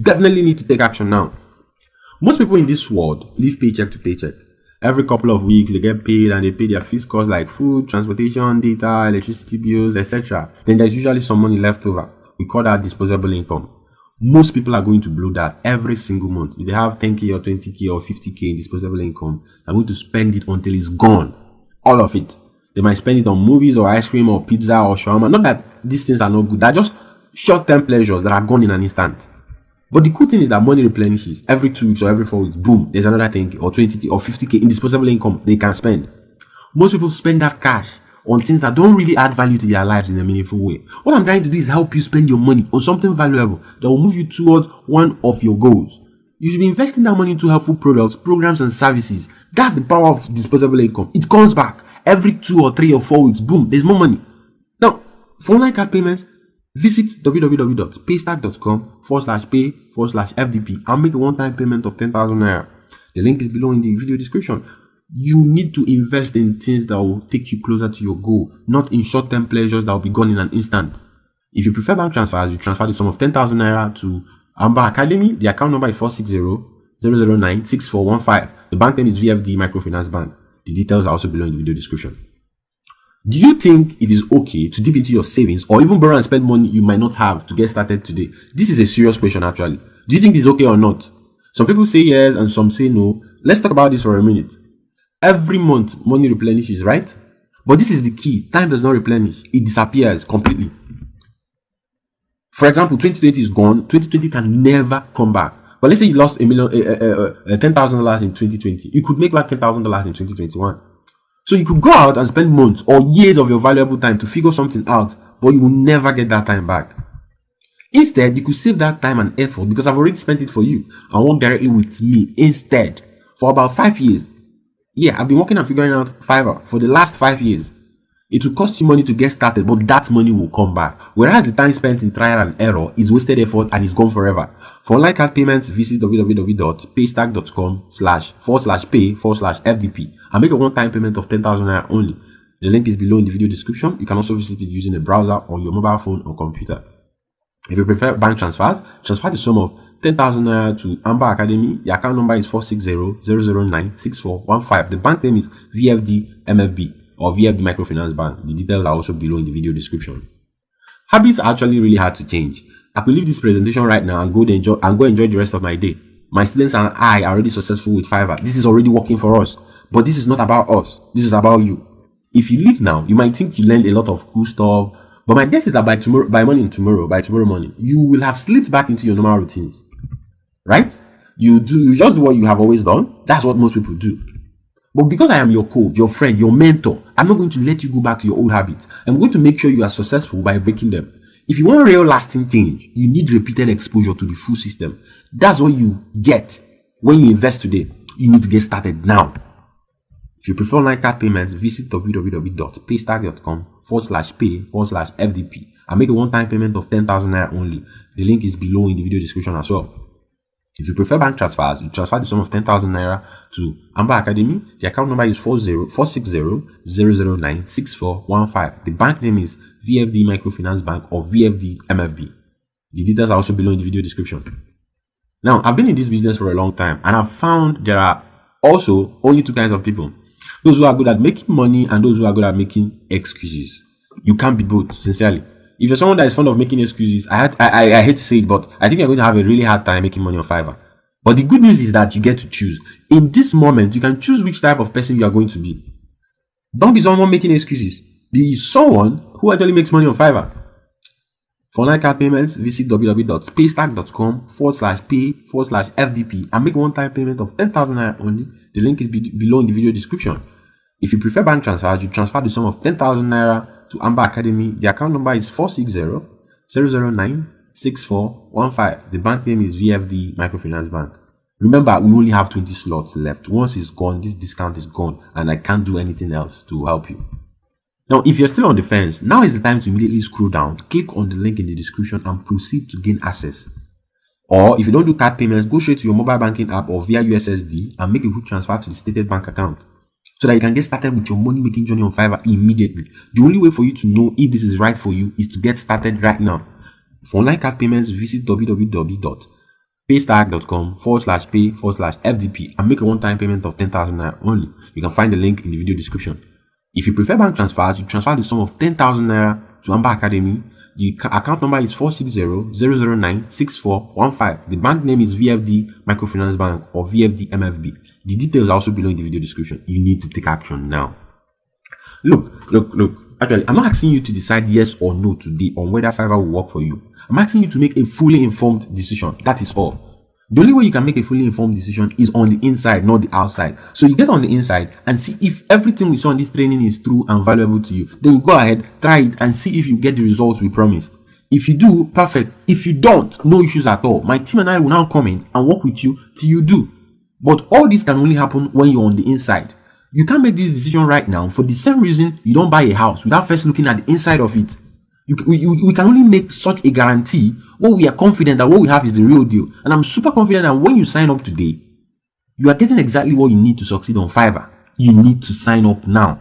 C: definitely need to take action now. Most people in this world live paycheck to paycheck. Every couple of weeks they get paid and they pay their fixed costs like food, transportation, data, electricity bills, etc. Then there's usually some money left over. We call that disposable income. Most people are going to blow that every single month. If they have 10k or 20k or 50k in disposable income, they're going to spend it until it's gone. All of it. They might spend it on movies or ice cream or pizza or shawarma. Not that these things are not good. They're just short-term pleasures that are gone in an instant. But the cool thing is that money replenishes. Every 2 weeks or every 4 weeks, boom, there's another 10k or 20k or 50k in disposable income they can spend. Most people spend that cash on things that don't really add value to their lives in a meaningful way. What I'm trying to do is help you spend your money on something valuable that will move you towards one of your goals. You should be investing that money into helpful products, programs, and services. That's the power of disposable income. It comes back every 2 or 3 or 4 weeks. Boom, there's more money. Now, for online card payments, visit www.paystack.com/pay/FDP and make a one-time payment of 10,000 naira. The link is below in the video description. You need to invest in things that will take you closer to your goal, not in short-term pleasures that will be gone in an instant. If you prefer bank transfers, you transfer the sum of 10,000 naira to Amber Academy. The account number is 460-009-6415. The bank name is VFD Microfinance Bank. The details are also below in the video description. Do you think it is okay to dip into your savings or even borrow and spend money you might not have to get started today? This is a serious question actually. Do you think it's okay or not? Some people say yes and some say no. Let's talk about this for a minute. Every month, money replenishes, right? But this is the key. Time does not replenish. It disappears completely. For example, 2020 is gone. 2020 can never come back. But let's say you lost $10,000 in 2020. You could make back $10,000 in 2021. So you could go out and spend months or years of your valuable time to figure something out, but you will never get that time back. Instead, you could save that time and effort because I've already spent it for you and work directly with me instead for about 5 years. Yeah, I've been working on figuring out Fiverr for the last 5 years. It will cost you money to get started, but that money will come back. Whereas the time spent in trial and error is wasted effort and is gone forever. For online card payments, visit www.paystack.com/pay/FDP and make a one-time payment of 10,000 naira only. The link is below in the video description. You can also visit it using a browser on your mobile phone or computer. If you prefer bank transfers, transfer the sum of 10,000 naira to Amber Academy. The account number is 460-009-6415. The bank name is VFD MFB or VFD Microfinance Bank. The details are also below in the video description. Habits are actually really hard to change. I could leave this presentation right now and go enjoy the rest of my day. My students and I are already successful with Fiverr. This is already working for us. But this is not about us. This is about you. If you leave now, you might think you learned a lot of cool stuff. But my guess is that by tomorrow morning, you will have slipped back into your normal routines. Right? You just do what you have always done. That's what most people do. But because I am your coach, your friend, your mentor, I'm not going to let you go back to your old habits. I'm going to make sure you are successful by breaking them. If you want real lasting change, you need repeated exposure to the full system. That's what you get when you invest today. You need to get started now. If you prefer online card payments, visit www.paystack.com/pay/FDP and make a one-time payment of 10,000 naira only. The link is below in the video description as well. If you prefer bank transfers, you transfer the sum of 10,000 naira to Amber Academy. The account number is 460-009-6415. The bank name is VFD Microfinance Bank or VFD MFB. The details are also below in the video description. Now, I've been in this business for a long time and I've found there are also only two kinds of people. Those who are good at making money and those who are good at making excuses. You can't be both, sincerely. if you're someone that is fond of making excuses, I hate to say it, but I think you're going to have a really hard time making money on Fiverr. But the good news is that you get to choose. In this moment, you can choose which type of person you are going to be. Don't be someone making excuses. Be someone who actually makes money on Fiverr. For online card payments, visit www.paystack.com/pay/FDP and make one-time payment of 10,000 naira only. The link is below in the video description. If you prefer bank transfers, you transfer the sum of 10,000 naira to Amber Academy. The account number is 460-009-6415. The bank name is VFD Microfinance Bank. Remember, we only have 20 slots left. Once it's gone, this discount is gone and I can't do anything else to help you. Now, if you're still on the fence, now is the time to immediately scroll down, click on the link in the description and proceed to gain access. Or if you don't do card payments, go straight to your mobile banking app or via USSD and make a quick transfer to the stated bank account so that you can get started with your money making journey on Fiverr immediately. The only way for you to know if this is right for you is to get started right now. For online card payments, visit www.paystack.com/pay/FDP and make a one-time payment of 10,000 naira only. You can find the link in the video description. If you prefer bank transfers, you transfer the sum of 10,000 naira to Amber Academy. The account number is 460-009-6415. The bank name is VFD Microfinance Bank or VFD MFB. The details are also below in the video description. You need to take action now. Look. Actually, I'm not asking you to decide yes or no today on whether Fiverr will work for you. I'm asking you to make a fully informed decision. That is all. The only way you can make a fully informed decision is on the inside, not the outside. So you get on the inside and see if everything we saw in this training is true and valuable to you. Then you go ahead, try it and see if you get the results we promised. If you do, perfect. If you don't, no issues at all. My team and I will now come in and work with you till you do. But all this can only happen when you're on the inside. You can't make this decision right now for the same reason you don't buy a house without first looking at the inside of it. We can only make such a guarantee when we are confident that what we have is the real deal. And I'm super confident that when you sign up today, you are getting exactly what you need to succeed on Fiverr. You need to sign up now.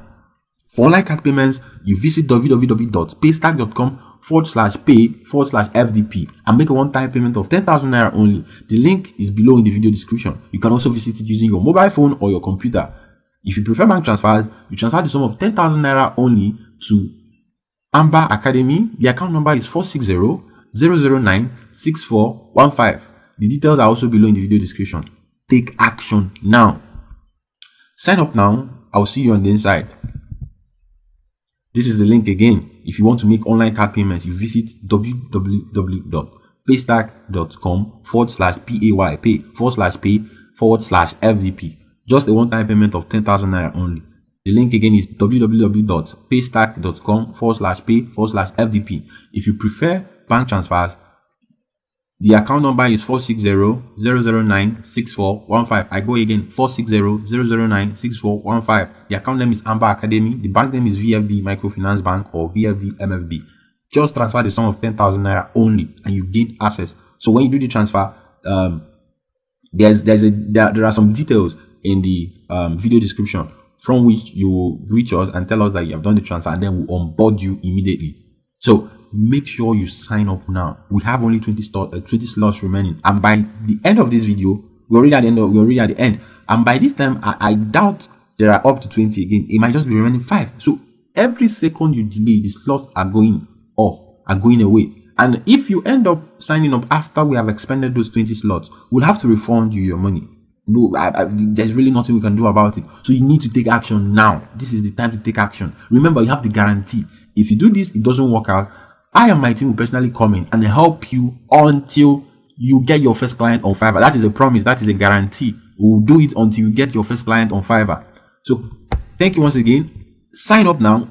C: For online card payments, you visit www.paystack.com/pay/FDP and make a one-time payment of 10,000 naira only. The link is below in the video description. You can also visit it using your mobile phone or your computer. If you prefer bank transfers, you transfer the sum of 10,000 naira only to Amber Academy. The account number is 460-009-6415. The details are also below in the video description. Take action now. Sign up now. I'll see you on the inside. This is the link again. If you want to make online card payments, you visit www.paystack.com/pay/FDP. Just a one-time payment of 10,000 naira only. The link again is www.paystack.com/pay/FDP. If you prefer bank transfers, the account number is 460-009-6415. I go again, 460-009-6415. The account name is Amber Academy. The bank name is VFD Microfinance Bank or VFD MFB. Just transfer the sum of 10,000 naira only and you gain access. So when you do the transfer, there are some details in the video description from which you will reach us and tell us that you have done the transfer, and then we'll onboard you immediately. So make sure you sign up now. We have only 20 slots remaining, and by the end of this video, we're already at the end. And by this time, I doubt there are up to 20 again. It might just be remaining 5. So every second you delay, the slots are going off, are going away. And if you end up signing up after we have expended those 20 slots, we'll have to refund you your money. No, there's really nothing we can do about it. So you need to take action now. This is the time to take action. Remember, you have the guarantee. If you do this, it doesn't work out, I and my team will personally come in and help you until you get your first client on Fiverr. That is a promise. That is a guarantee. We'll do it until you get your first client on Fiverr. So thank you once again. Sign up now.